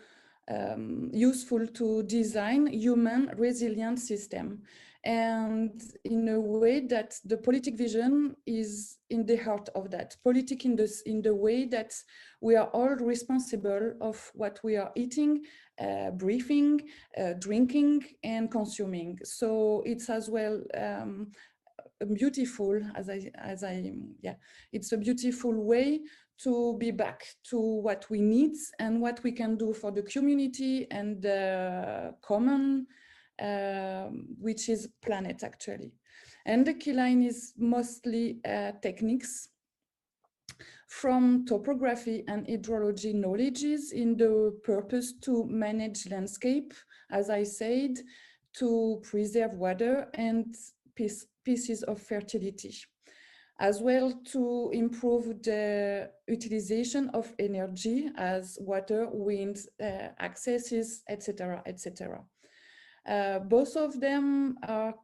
useful to design human resilient system, and in a way that the politic vision is in the heart of that. Politic in the way that we are all responsible of what we are eating, breathing, drinking, and consuming. So it's as well beautiful, it's a beautiful way to be back to what we need and what we can do for the community and the common, which is planet actually. And the keyline is mostly techniques from topography and hydrology knowledges in the purpose to manage landscape, as I said, to preserve water and pieces of fertility, as well to improve the utilization of energy as water, wind, accesses, etc., etc. Both of them are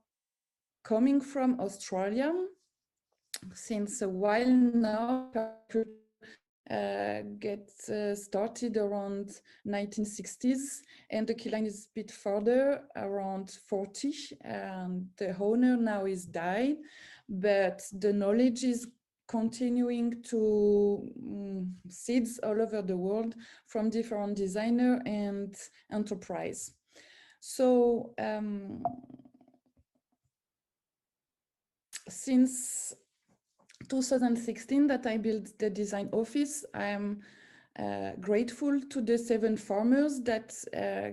coming from Australia since a while now. started around 1960s, and the Keyline is a bit further, around 40, and the owner now is died, but the knowledge is continuing to seeds all over the world from different designer and enterprise. So since 2016 that I built the design office, I am grateful to the 7 farmers that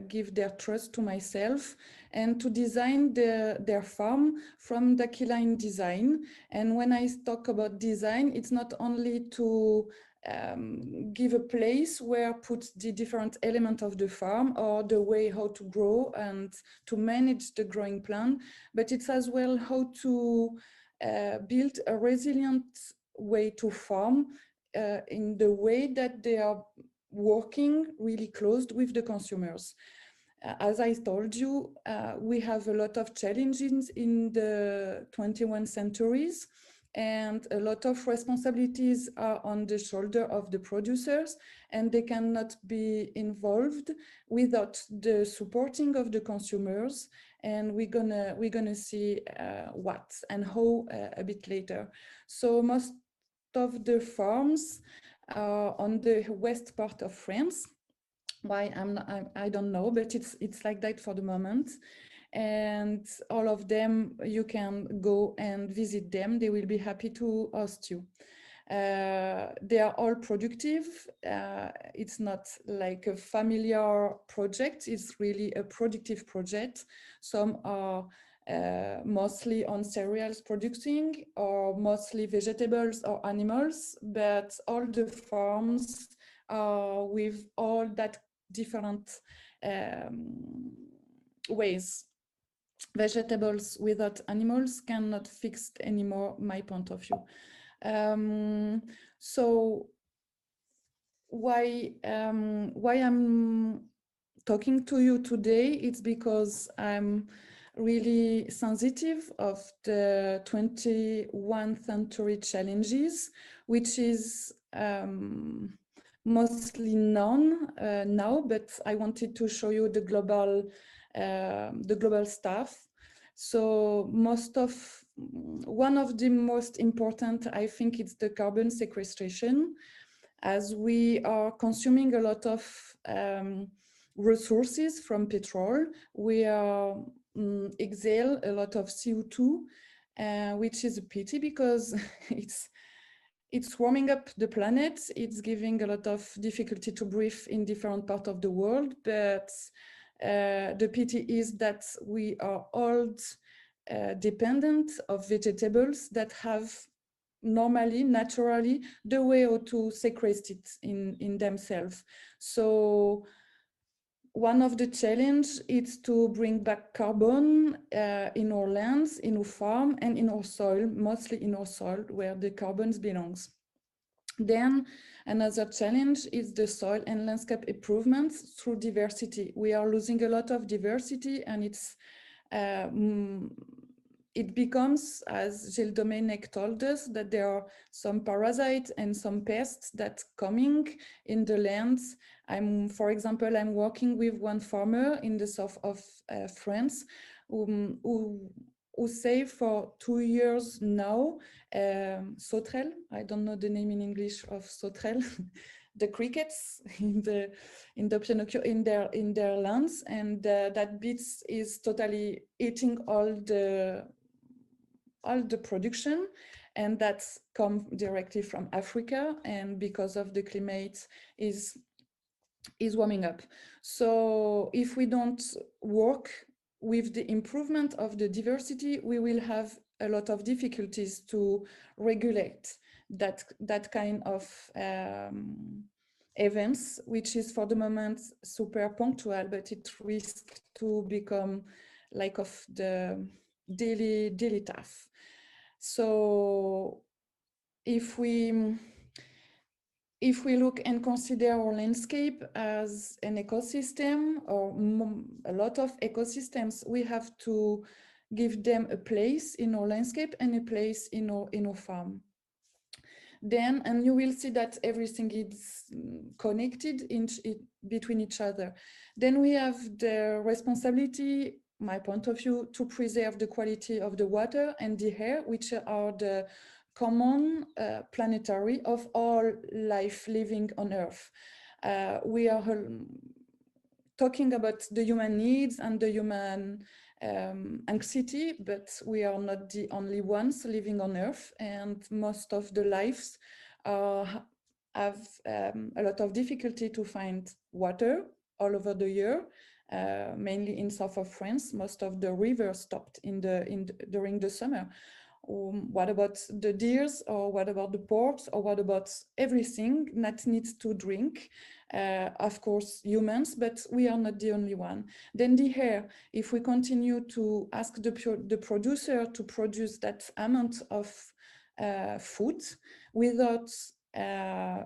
give their trust to myself and to design their farm from the Keyline design. And when I talk about design, it's not only to give a place where put the different elements of the farm or the way how to grow and to manage the growing plan, but it's as well how to build a resilient way to farm in the way that they are working really close with the consumers. As I told you, we have a lot of challenges in the 21st centuries, and a lot of responsibilities are on the shoulder of the producers, and they cannot be involved without the supporting of the consumers. And we're gonna see what and how a bit later. So most of the farms are on the west part of France. Why I don't know, but it's like that for the moment. And all of them, you can go and visit them. They will be happy to host you. They are all productive. It's not like a familiar project. It's really a productive project. Some are mostly on cereals producing, or mostly vegetables or animals, but all the farms are with all that different ways. Vegetables without animals cannot fix anymore, my point of view. So why I'm talking to you today, it's because I'm really sensitive of the 21st century challenges, which is mostly known now, but I wanted to show you the global stuff. So one of the most important, I think, it's the carbon sequestration. As we are consuming a lot of resources from petrol, we are exhale a lot of CO2, which is a pity because it's warming up the planet. It's giving a lot of difficulty to breathe in different parts of the world, but the pity is that we are all dependent of vegetables that have naturally, the way how to sequester it in themselves. So one of the challenge is to bring back carbon in our lands, in our farm, and in our soil, mostly in our soil where the carbon belongs. Then another challenge is the soil and landscape improvements through diversity. We are losing a lot of diversity, and it becomes, as Gilles Domenech told us, that there are some parasites and some pests that coming in the lands. For example, I'm working with one farmer in the south of France who say for 2 years now, sauterelles, I don't know the name in English of sauterelles, the crickets in Pinocchio in their lands, and that beets is totally eating all the production, and that's come directly from Africa, and because of the climate is warming up. So if we don't work with the improvement of the diversity, we will have a lot of difficulties to regulate that kind of events, which is for the moment super punctual, but it risks to become like of the daily task. So if we look and consider our landscape as an ecosystem, or a lot of ecosystems, we have to give them a place in our landscape and a place in our farm. Then, and you will see that everything is connected between each other. Then we have the responsibility, my point of view, to preserve the quality of the water and the air, which are the common planetary of all life living on Earth. We are talking about the human needs and the human anxiety, but we are not the only ones living on Earth, and most of the lives have a lot of difficulty to find water all over the year, mainly in south of France. Most of the rivers stopped during the summer. What about the deers, or what about the porks, or what about everything that needs to drink? Of course, humans, but we are not the only one. Then the air, if we continue to ask the producer to produce that amount of food without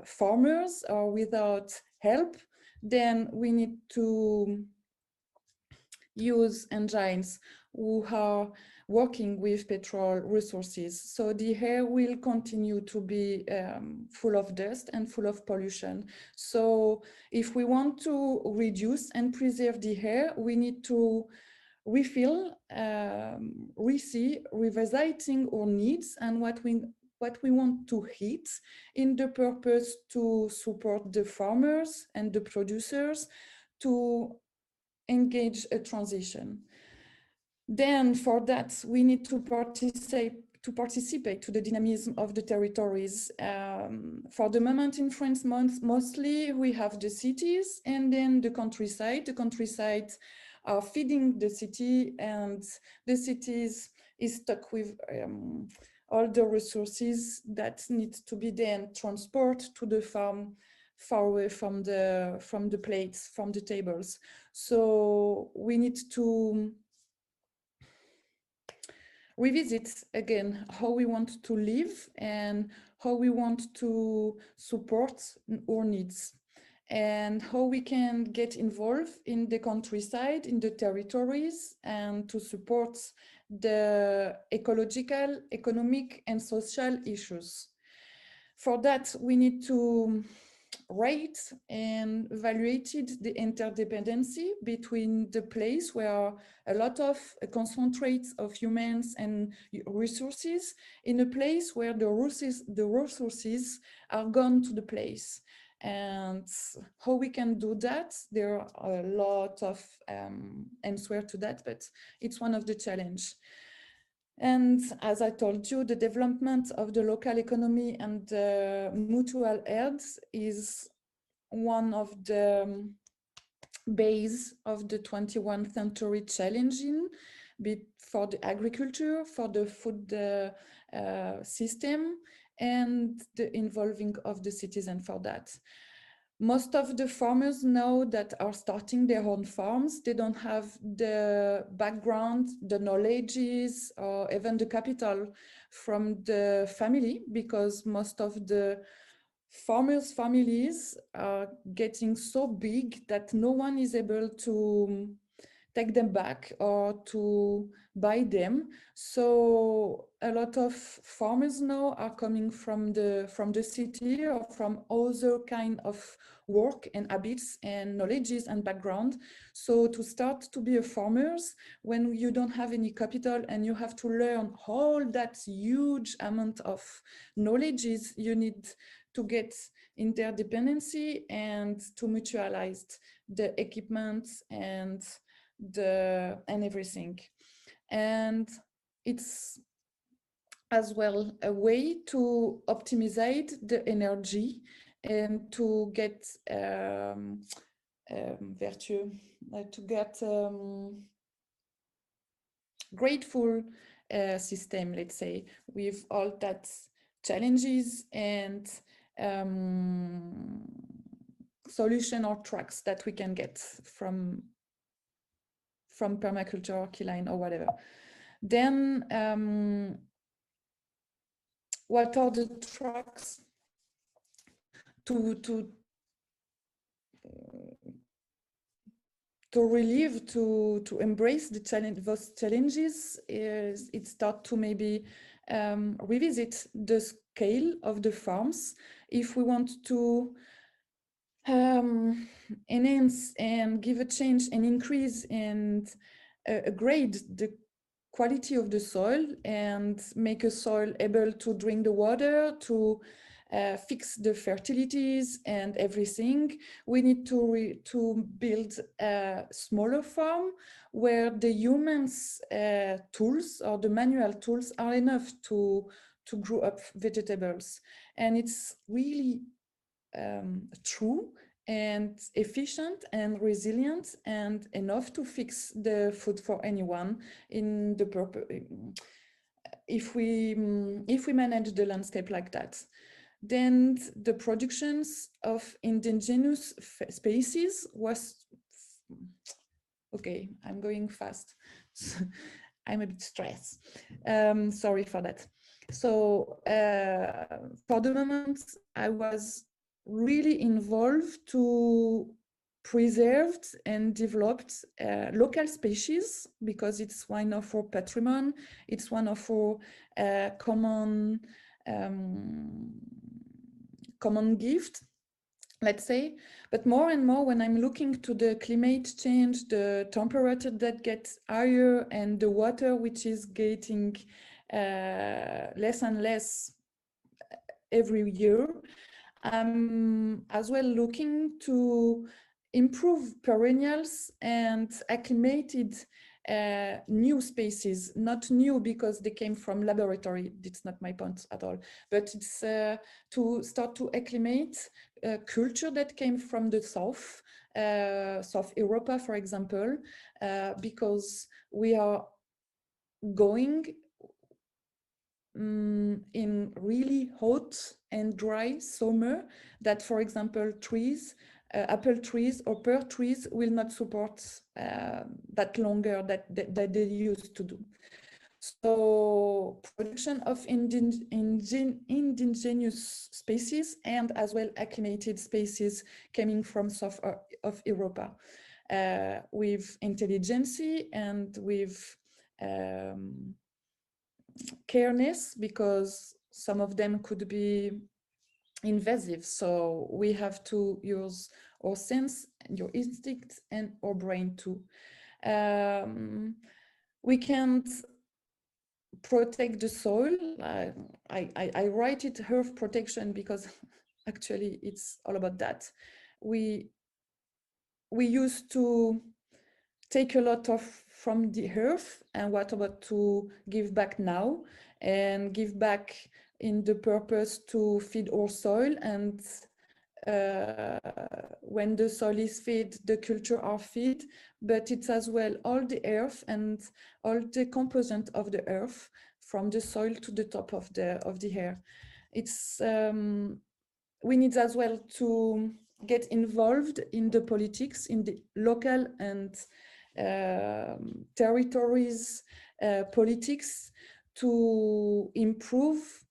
farmers or without help, then we need to use engines who are working with petrol resources. So the air will continue to be full of dust and full of pollution. So if we want to reduce and preserve the air, we need to refill, revisiting our needs and what we want to eat, in the purpose to support the farmers and the producers to engage a transition. Then for that, we need to participate to the dynamism of the territories. For the moment in France, mostly we have the cities and then the countryside. The countryside are feeding the city, and the cities is stuck with all the resources that need to be then transported to the farm, far away from the plates, from the tables. So we need to revisit again how we want to live and how we want to support our needs, and how we can get involved in the countryside, in the territories, and to support the ecological, economic, and social issues. For that, we need to rate and evaluated the interdependency between the place where a lot of concentrates of humans and resources, in a place where the resources are gone to the place. And how we can do that, there are a lot of answers to that, but it's one of the challenges. And as I told you, the development of the local economy and the mutual aid is one of the base of the 21st century challenging for the agriculture, for the food system, and the involving of the citizen for that. Most of the farmers now that are starting their own farms, they don't have the background, the knowledges, or even the capital from the family, because most of the farmers' families are getting so big that no one is able to take them back or to buy them. So a lot of farmers now are coming from the city or from other kind of work and habits and knowledges and background. So to start to be a farmers when you don't have any capital and you have to learn all that huge amount of knowledges, you need to get interdependency and to mutualize the equipment and everything. And it's as well a way to optimize the energy and to get virtue, to get grateful system, let's say, with all that challenges and solution or tracks that we can get from permaculture or Keyline or whatever. Then what are the tracks to relieve, to embrace the those challenges? Is it start to maybe revisit the scale of the farms. If we want to enhance and give a change and increase and grade the quality of the soil and make a soil able to drink the water, to fix the fertilities and everything, we need to build a smaller farm where the humans' tools or the manual tools are enough to grow up vegetables. And it's really true and efficient and resilient and enough to fix the food for anyone in the purpose if we manage the landscape like that. Then the productions of indigenous species was okay. I'm going fast. I'm a bit stressed. Sorry for that. So for the moment, I was really involved to preserved and developed local species because it's one of our patrimony. It's one of our common gift, let's say. But more and more, when I'm looking to the climate change, the temperature that gets higher and the water which is getting less and less every year, I'm as well looking to improve perennials and acclimated new species, not new because they came from laboratory. It's not my point at all, but it's to start to acclimate culture that came from the South Europa, for example, because we are going in really hot and dry summer that, for example, trees, apple trees or pear trees will not support that longer that they used to do. So production of indigenous species and as well acclimated species coming from south of Europa with intelligence and with careness, because some of them could be invasive. So we have to use our sense, your instinct, and our brain too. We can't protect the soil. I write it earth protection because actually it's all about that. We used to take a lot of from the earth, and what about to give back now and give back in the purpose to feed our soil. And when the soil is fed, the culture are fed, but it's as well all the earth and all the component of the earth from the soil to the top of the air. It's we need as well to get involved in the politics, in the local and territories politics to improve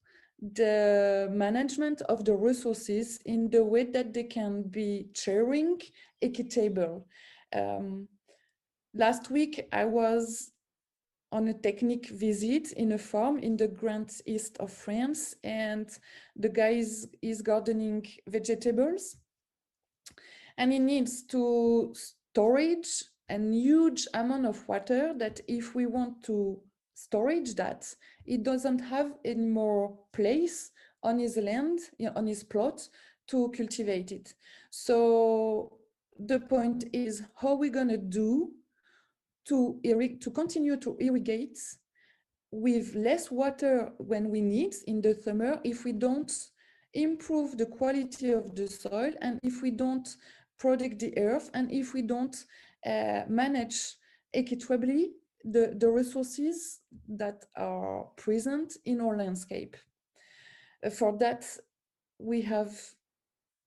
the management of the resources in the way that they can be sharing, equitable. Last week, I was on a technique visit in a farm in the Grand East of France, and the guy is gardening vegetables, and he needs to storage a huge amount of water that if we want to storage that, it doesn't have any more place on his land, on his plot to cultivate it. So the point is, how are we going to do to continue to irrigate with less water when we need in the summer if we don't improve the quality of the soil, and if we don't protect the earth, and if we don't manage equitably the resources that are present in our landscape. For that, we have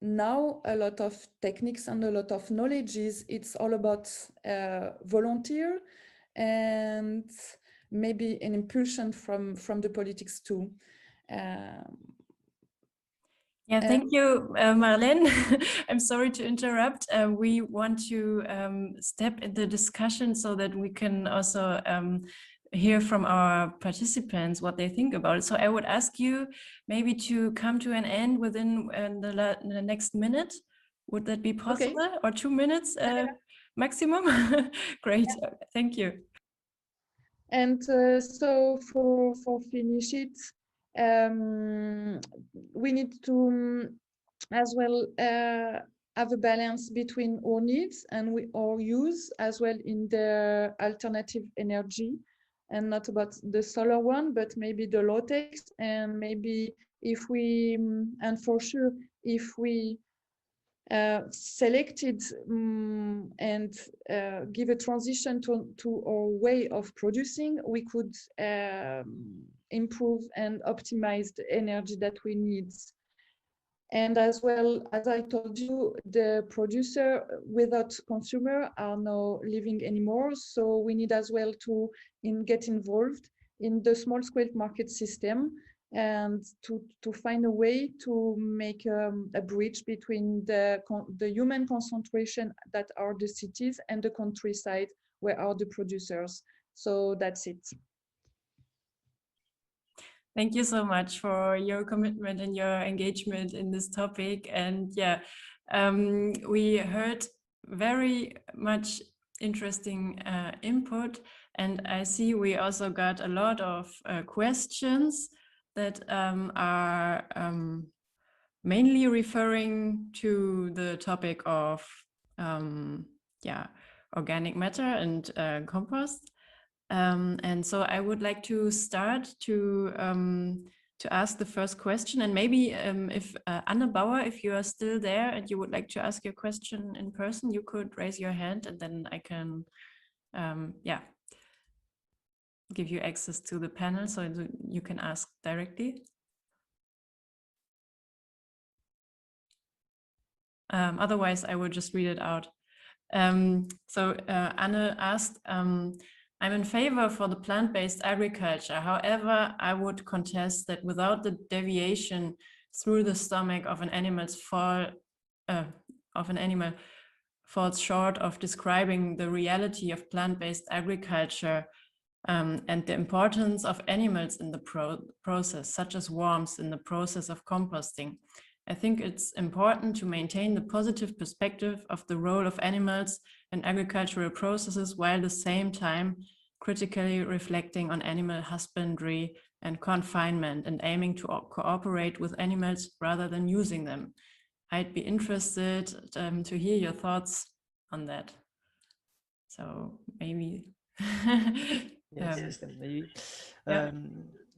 now a lot of techniques and a lot of knowledges. It's all about volunteer and maybe an impulsion from the politics too. Yeah, thank you, Marlène. I'm sorry to interrupt. We want to step in the discussion so that we can also hear from our participants what they think about it. So I would ask you maybe to come to an end within the next minute. Would that be possible? Okay. Or 2 minutes maximum? Great, thank you. And so for finish it, we need to as well have a balance between our needs and our use as well in the alternative energy, and not about the solar one, but maybe the low tech, and maybe if we and for sure if we selected and give a transition to our way of producing, we could improve and optimize the energy that we need. And as well, as I told you, the producer without consumer are not living anymore. So we need as well to get involved in the small scale market system, and to find a way to make a bridge between the human concentration that are the cities and the countryside where are the producers. So that's it. Thank you so much for your commitment and your engagement in this topic. And yeah, we heard very much interesting input, and I see we also got a lot of questions that are mainly referring to the topic of organic matter and compost. And so I would like to start to ask the first question, and maybe if Anne Bauer, if you are still there and you would like to ask your question in person, you could raise your hand, and then I can give you access to the panel so you can ask directly. Otherwise, I will just read it out. So Anne asked, I'm in favor for the plant-based agriculture. However, I would contest that without the deviation through the stomach of an animal's falls short of describing the reality of plant-based agriculture and the importance of animals in the process, such as worms in the process of composting. I think it's important to maintain the positive perspective of the role of animals in agricultural processes, while at the same time critically reflecting on animal husbandry and confinement and aiming to cooperate with animals rather than using them. I'd be interested to hear your thoughts on that. So maybe. Yes, maybe.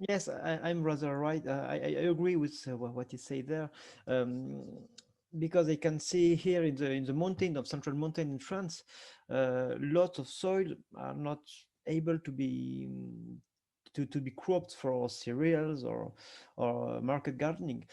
Yes, I'm rather right. I agree with what you say there, because I can see here in the mountain of Central Mountain in France, lots of soil are not able to be cropped for cereals or market gardening.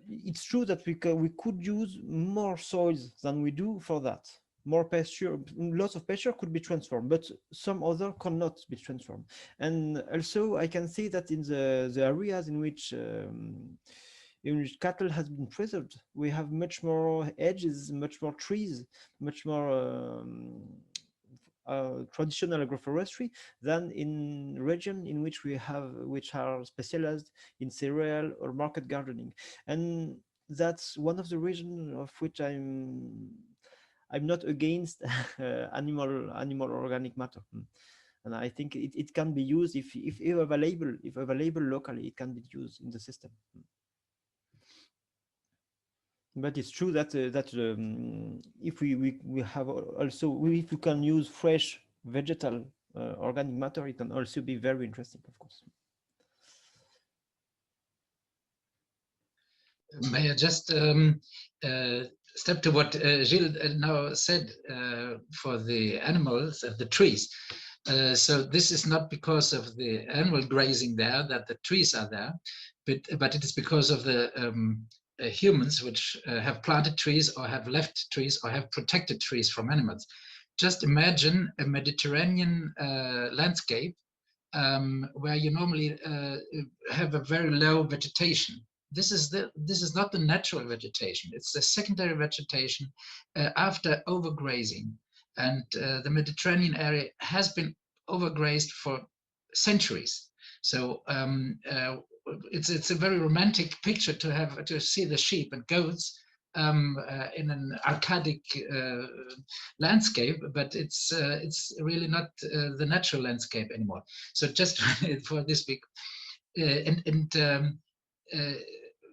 It's true that we could use more soils than we do for that. More pasture, lots of pasture could be transformed, but some other cannot be transformed. And also I can see that in the areas in which cattle has been preserved, we have much more hedges, much more trees, much more traditional agroforestry than in region in which which are specialized in cereal or market gardening. And that's one of the reasons of which I'm not against animal organic matter, and I think it can be used if available locally. It can be used in the system. But it's true that if we have also, if we can use fresh vegetal organic matter, it can also be very interesting, of course. May I just step to what Gilles now said for the animals and the trees. So this is not because of the animal grazing there that the trees are there, but it is because of the humans which have planted trees or have left trees or have protected trees from animals. Just imagine a Mediterranean landscape where you normally have a very low vegetation. This is not the natural vegetation. It's the secondary vegetation after overgrazing, and the Mediterranean area has been overgrazed for centuries. So it's a very romantic picture to see the sheep and goats in an archaic landscape, but it's really not the natural landscape anymore. So just for this week,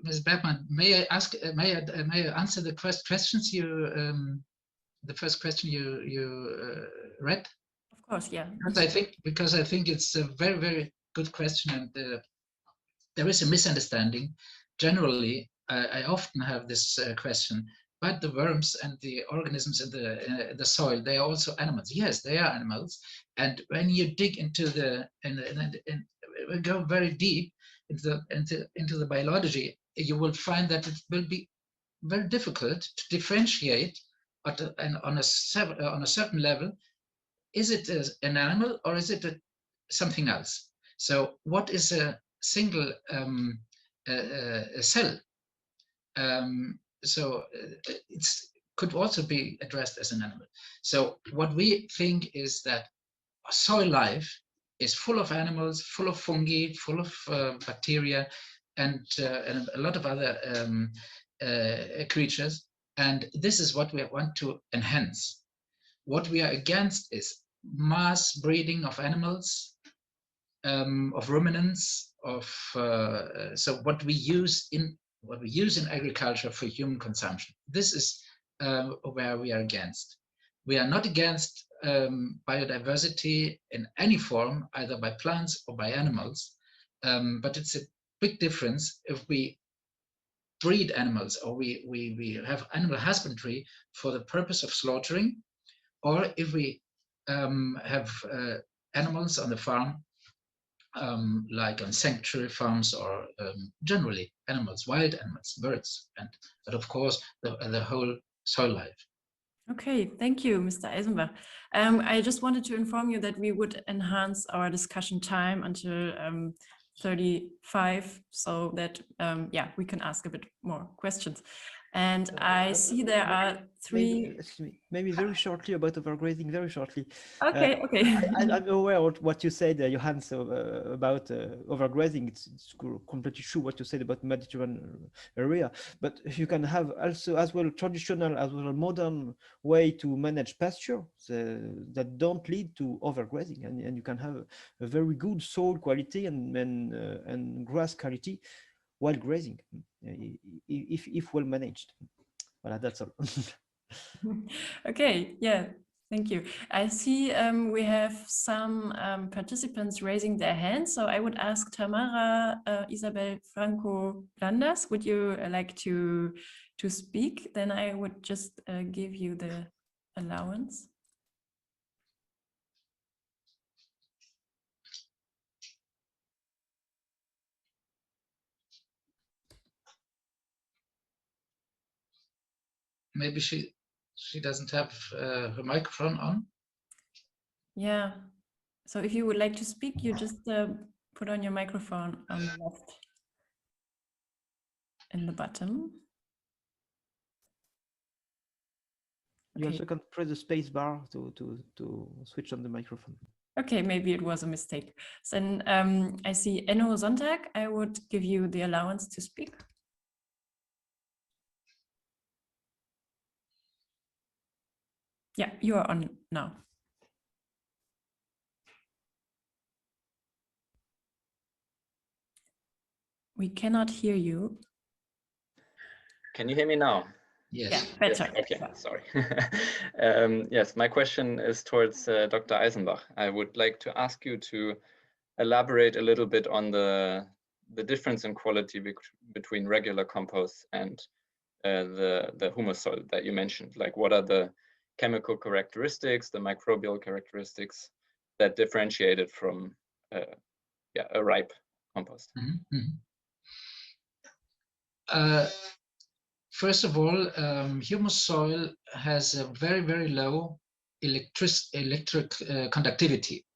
Ms. Bergman, may I ask? May I answer the questions you? The first question you read? Of course, yeah. Because I think it's a very, very good question, and there is a misunderstanding. Generally, I often have this question, but the worms and the organisms in the soil, they are also animals. Yes, they are animals. And when you dig into go very deep into the biology, you will find that it will be very difficult to differentiate on a certain level. Is it an animal or is it something else? So what is a single cell? So it could also be addressed as an animal. So what we think is that soil life is full of animals, full of fungi, full of bacteria, and a lot of other creatures. And this is what we want to enhance. What we are against is mass breeding of animals, of ruminants, so what we use in agriculture for human consumption. This is where we are against. We are not against biodiversity in any form, either by plants or by animals, but it's a big difference if we breed animals or we have animal husbandry for the purpose of slaughtering, or if we have animals on the farm, like on sanctuary farms, or generally animals, wild animals, birds, but of course the whole soil life. Okay, thank you, Mr. Eisenbach. I just wanted to inform you that we would enhance our discussion time until 35, so that yeah, we can ask a bit more questions. And I see there are three. Maybe very shortly about overgrazing, very shortly. Okay, okay. I'm aware of what you said, Johannes, about overgrazing. It's completely true what you said about Mediterranean area. But you can have also as well traditional as well modern way to manage pasture that don't lead to overgrazing, and you can have a very good soil quality and grass quality while grazing, if well managed. Well, that's all. Okay, yeah, thank you. I see we have some participants raising their hands, so I would ask Tamara Isabel Franco Landas, would you like to speak? Then I would just give you the allowance. Maybe she doesn't have her microphone on. Yeah, so if you would like to speak, you just put on your microphone on the left in the bottom. You also can press the space bar to switch on the microphone. Okay, maybe it was a mistake. Then I see Enno Sonntag. I would give you the allowance to speak. Yeah, you are on now. We cannot hear you. Can you hear me now? Yes. Yeah, better. Yes. Okay, Yeah. sorry. Yes, my question is towards Dr. Eisenbach. I would like to ask you to elaborate a little bit on the difference in quality between regular compost and the humus soil that you mentioned. Like, what are the chemical characteristics, the microbial characteristics that differentiate it from a ripe compost? First of all, humus soil has a very, very low electric conductivity.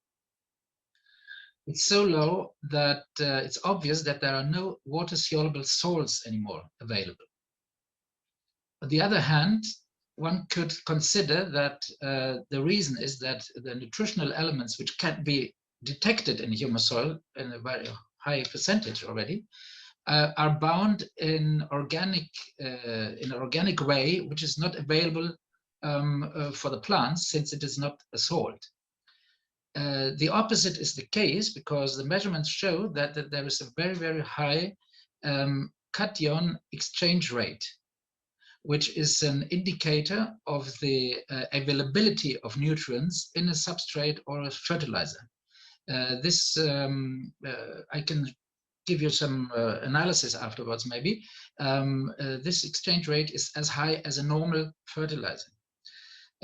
It's so low that it's obvious that there are no water-soluble salts anymore available. On the other hand, one could consider that the reason is that the nutritional elements which can be detected in humus soil in a very high percentage already are bound in an organic way, which is not available for the plants since it is not a salt. The opposite is the case because the measurements show that there is a very, very high cation exchange rate, which is an indicator of the availability of nutrients in a substrate or a fertilizer. This I can give you some analysis afterwards maybe. This exchange rate is as high as a normal fertilizer.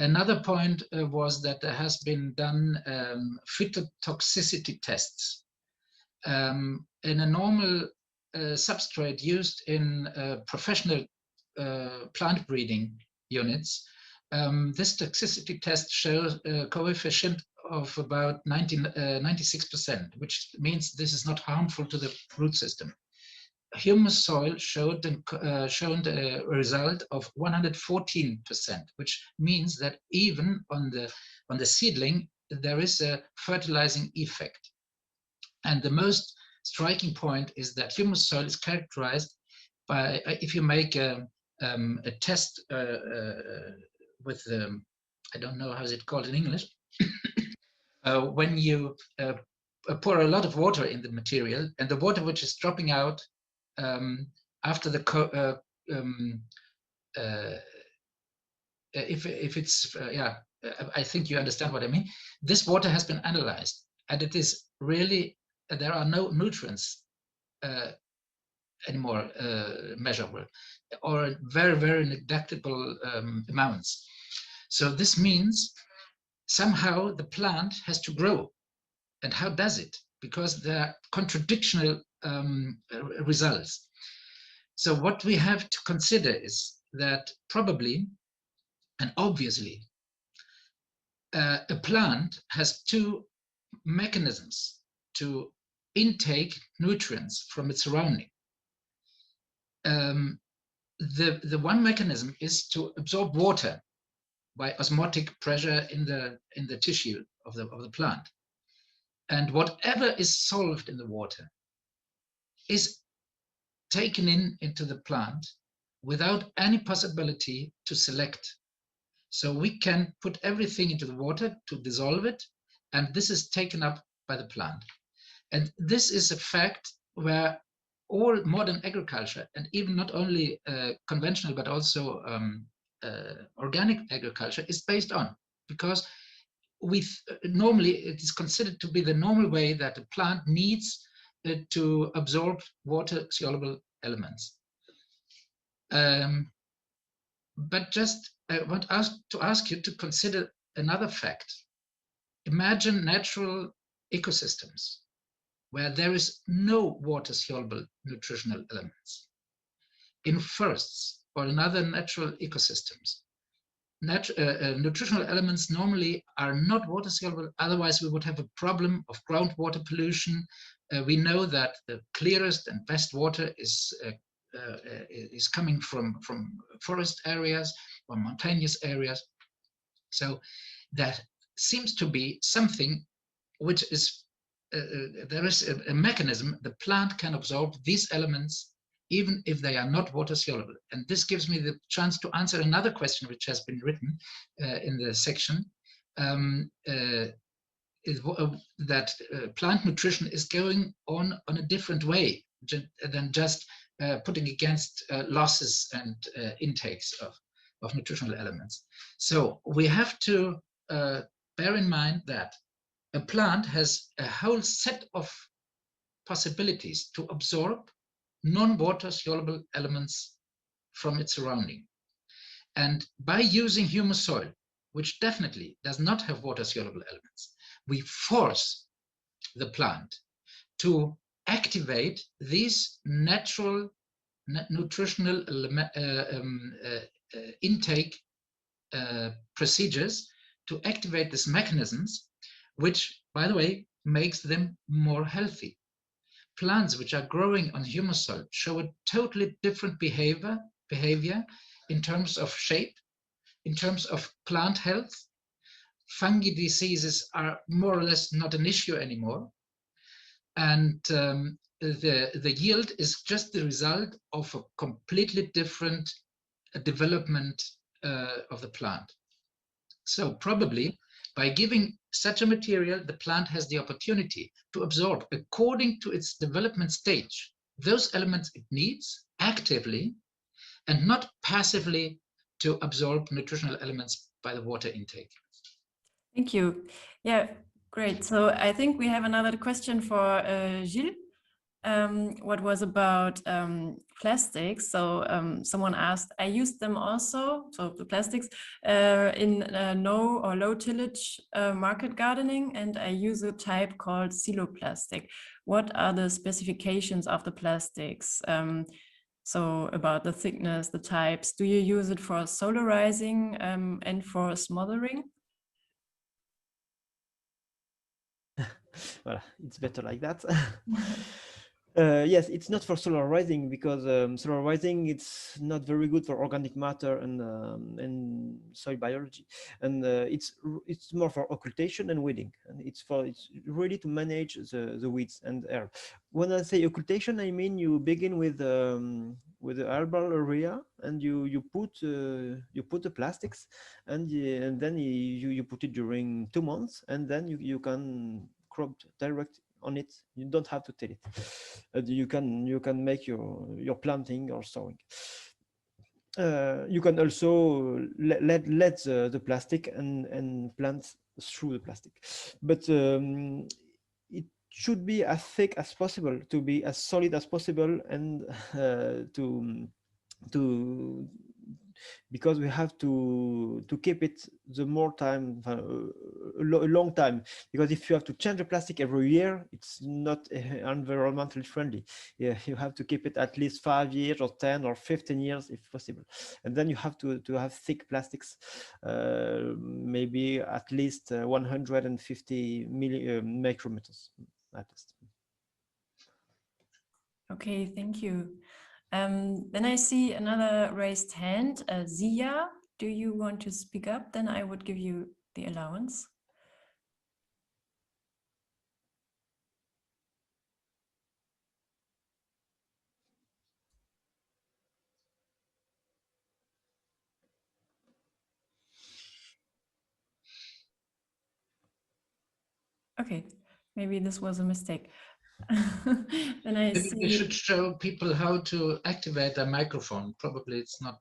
Another point was that there has been done phytotoxicity tests. In a normal substrate used in professional plant breeding units, this toxicity test shows a coefficient of about 96%, which means this is not harmful to the root system. Humus soil showed a result of 114%, which means that even on the seedling there is a fertilizing effect. And the most striking point is that humus soil is characterized by, if you make a test with I don't know how is it called in English, when you pour a lot of water in the material, and the water which is dropping out after the if it's I think you understand what I mean. This water has been analyzed, and it is really there are no nutrients anymore measurable, or very, very negligible amounts. So this means somehow the plant has to grow. And how does it? Because there are contradictional results. So what we have to consider is that probably and obviously a plant has two mechanisms to intake nutrients from its surrounding. The one mechanism is to absorb water by osmotic pressure in the tissue of the plant. And whatever is solved in the water is taken into the plant without any possibility to select. So we can put everything into the water to dissolve it, and this is taken up by the plant. And this is a fact where all modern agriculture, and even not only conventional, but also organic agriculture is based on, because normally it is considered to be the normal way that a plant needs to absorb water-soluble elements. But just I want to ask you to consider another fact. Imagine natural ecosystems where there is no water-soluble nutritional elements. In forests or in other natural ecosystems, nutritional elements normally are not water-soluble, otherwise we would have a problem of groundwater pollution. We know that the clearest and best water is coming from forest areas or mountainous areas. So that seems to be something which is, there is a mechanism, the plant can absorb these elements even if they are not water soluble. And this gives me the chance to answer another question which has been written in the section, that plant nutrition is going on a different way than just putting against losses and intakes of nutritional elements. So we have to bear in mind that a plant has a whole set of possibilities to absorb non-water soluble elements from its surrounding. And by using humus soil, which definitely does not have water soluble elements, we force the plant to activate these natural nutritional intake procedures, to activate these mechanisms, which, by the way, makes them more healthy. Plants which are growing on humus soil show a totally different behavior in terms of shape, in terms of plant health. Fungi diseases are more or less not an issue anymore. And the yield is just the result of a completely different development of the plant. So probably by giving such a material, the plant has the opportunity to absorb, according to its development stage, those elements it needs actively and not passively to absorb nutritional elements by the water intake. Thank you. Yeah, great. So I think we have another question for Gilles. What was about plastics. So someone asked, I used them also, so the plastics, in no or low tillage market gardening, and I use a type called siloplastic. What are the specifications of the plastics? So about the thickness, the types, do you use it for solarizing and for smothering? Well, it's better like that. Yes, it's not for solarizing because solarizing it's not very good for organic matter and soil biology, and it's more for occultation and weeding, and it's really to manage the weeds and air. When I say occultation, I mean you begin with the herbal area, and you put the plastics, and then you put it during 2 months, and then you can crop direct on it. You don't have to till it. You can make your planting or sowing. You can also let the plastic and plant through the plastic, but it should be as thick as possible to be as solid as possible, and to because we have to keep it the more time, a long time, because if you have to change the plastic every year, it's not environmentally friendly. Yeah, you have to keep it at least 5 years or 10 or 15 years if possible, and then you have to have thick plastics, maybe at least 150 micrometers at least. Okay, thank you. Then I see another raised hand. Zia, do you want to speak up? Then I would give you the allowance. Okay, maybe this was a mistake. Then I Maybe see... we should show people how to activate a microphone. Probably it's not...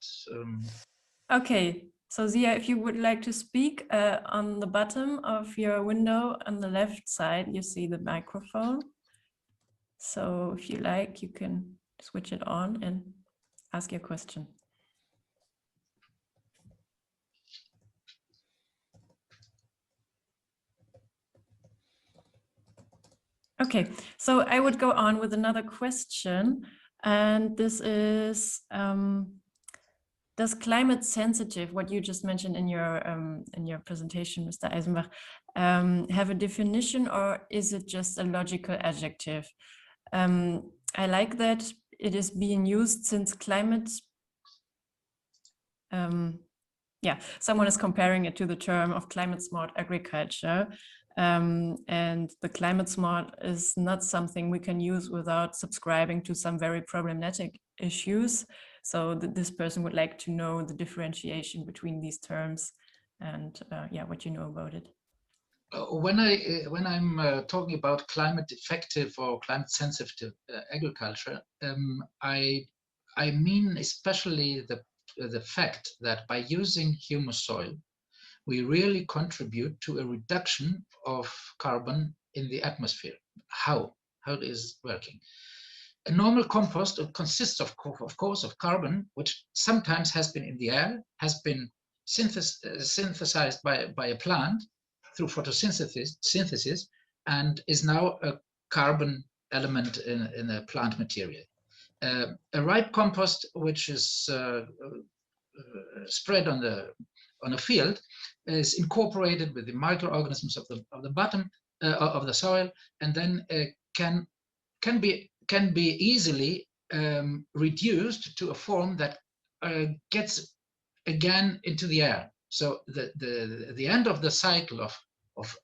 Okay, so Zia, if you would like to speak, on the bottom of your window on the left side, you see the microphone. So if you like, you can switch it on and ask your question. Okay, so I would go on with another question, and this is, does climate sensitive, what you just mentioned in your presentation, Mr. Eisenbach, have a definition, or is it just a logical adjective? I like that it is being used since climate, yeah, someone is comparing it to the term of climate smart agriculture. And the climate smart is not something we can use without subscribing to some very problematic issues. So this person would like to know the differentiation between these terms and yeah, what you know about it. When I'm talking about climate effective or climate sensitive agriculture, I mean especially the fact that by using humus soil, we really contribute to a reduction of carbon in the atmosphere. How it is working? A normal compost consists of course of carbon, which sometimes has been in the air, has been synthesized by a plant through photosynthesis, and is now a carbon element in a plant material. A ripe compost, which is spread on a field, is incorporated with the microorganisms of the bottom of the soil, and then can be easily reduced to a form that gets again into the air. So the end of the cycle of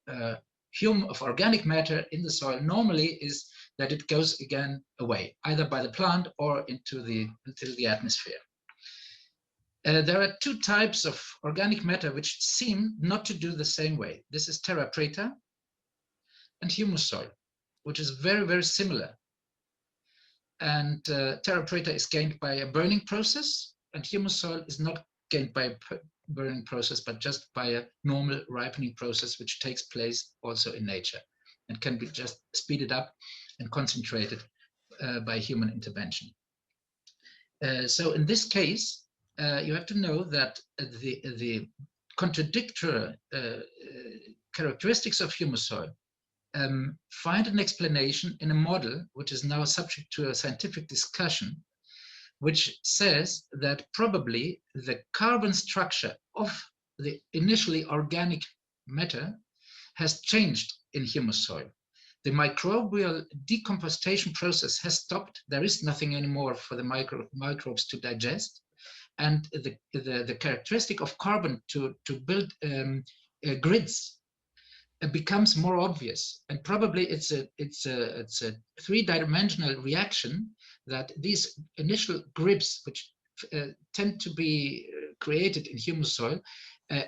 organic matter in the soil normally is that it goes again away, either by the plant or into the atmosphere. There are two types of organic matter which seem not to do the same way. This is terra preta and humus soil, which is very, very similar. And terra preta is gained by a burning process, and humus soil is not gained by a burning process, but just by a normal ripening process, which takes place also in nature and can be just speeded up and concentrated by human intervention. So in this case, you have to know that the contradictory characteristics of humus soil find an explanation in a model which is now subject to a scientific discussion, which says that probably the carbon structure of the initially organic matter has changed in humus soil. The microbial decomposition process has stopped. There is nothing anymore for the microbes to digest. And the characteristic of carbon to build grids becomes more obvious. And probably it's a three-dimensional reaction that these initial grids, which tend to be created in humus soil,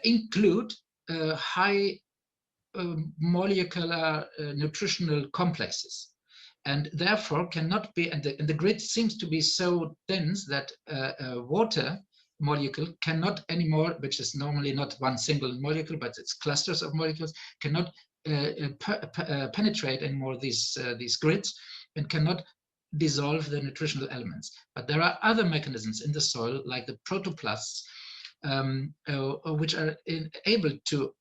include high molecular nutritional complexes, and therefore cannot be, and the grid seems to be so dense that a water molecule cannot anymore, which is normally not one single molecule, but it's clusters of molecules, cannot penetrate anymore these grids and cannot dissolve the nutritional elements. But there are other mechanisms in the soil, like the protoplasts, which are able to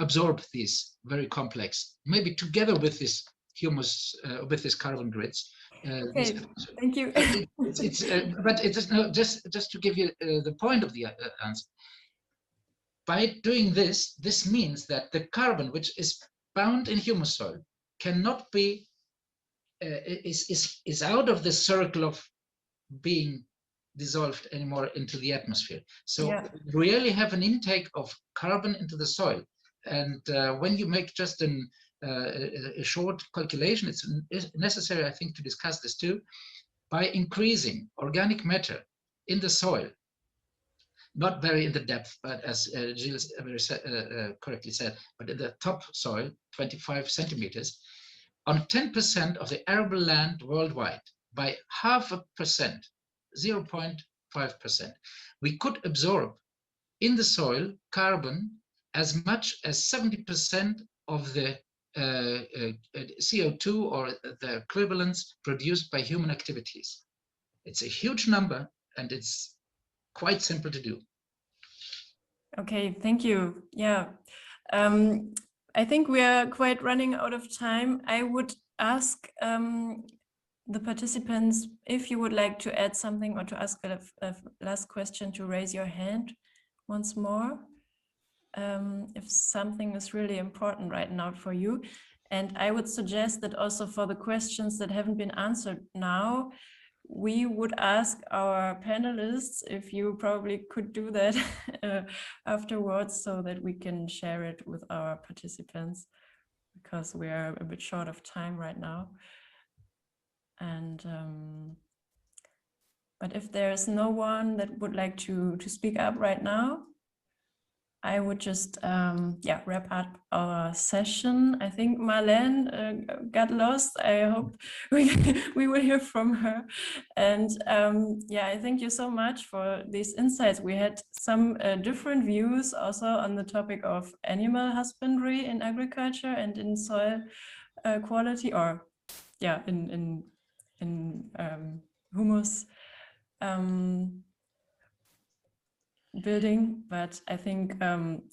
absorb these very complex, maybe together with this humus, with these carbon grids. Okay, thank you. But it is no, just to give you the point of the answer. By doing this, this means that the carbon which is bound in humus soil cannot be is out of the circle of being dissolved anymore into the atmosphere. So Yeah. we really have an intake of carbon into the soil. And when you make just a short calculation, it's necessary, I think, to discuss this too, by increasing organic matter in the soil, not very in the depth, but as Gilles very correctly said, but in the top soil, 25 centimeters, on 10% of the arable land worldwide, by 0.5%, 0.5%, we could absorb in the soil carbon as much as 70% of the CO2 or the equivalents produced by human activities. It's a huge number, and it's quite simple to do. Okay, thank you. Yeah, I think we are quite running out of time. I would ask the participants if you would like to add something or to ask a last question, to raise your hand once more. If something is really important right now for you. And I would suggest that also for the questions that haven't been answered now, we would ask our panelists if you probably could do that afterwards, so that we can share it with our participants, because we are a bit short of time right now. And but if there's no one that would like to speak up right now, I would just wrap up our session. I think Marlène got lost. I hope we will hear from her. And I thank you so much for these insights. We had some different views also on the topic of animal husbandry in agriculture and in soil quality, or in humus building, but I think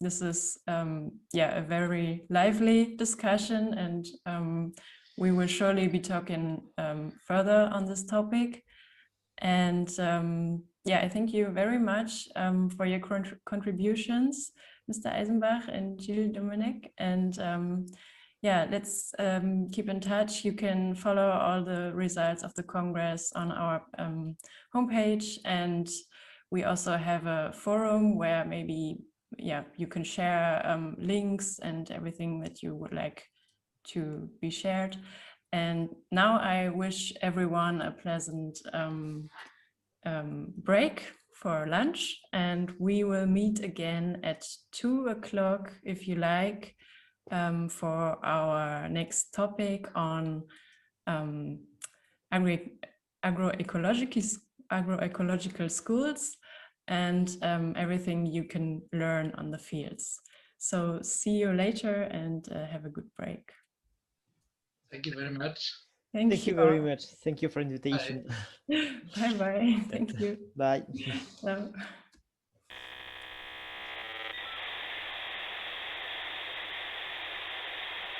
this is a very lively discussion, and we will surely be talking further on this topic. And I thank you very much for your contributions, Mr. Eisenbach and Gilles Domenech. And let's keep in touch. You can follow all the results of the Congress on our homepage, and we also have a forum where maybe yeah, you can share links and everything that you would like to be shared. And now I wish everyone a pleasant break for lunch, and we will meet again at 2 o'clock if you like, for our next topic on agroecological schools and everything you can learn on the fields. So see you later, and have a good break. Thank you very much. Thank you very much. Thank you for invitation. Bye bye. Thank you. Bye. Ciao.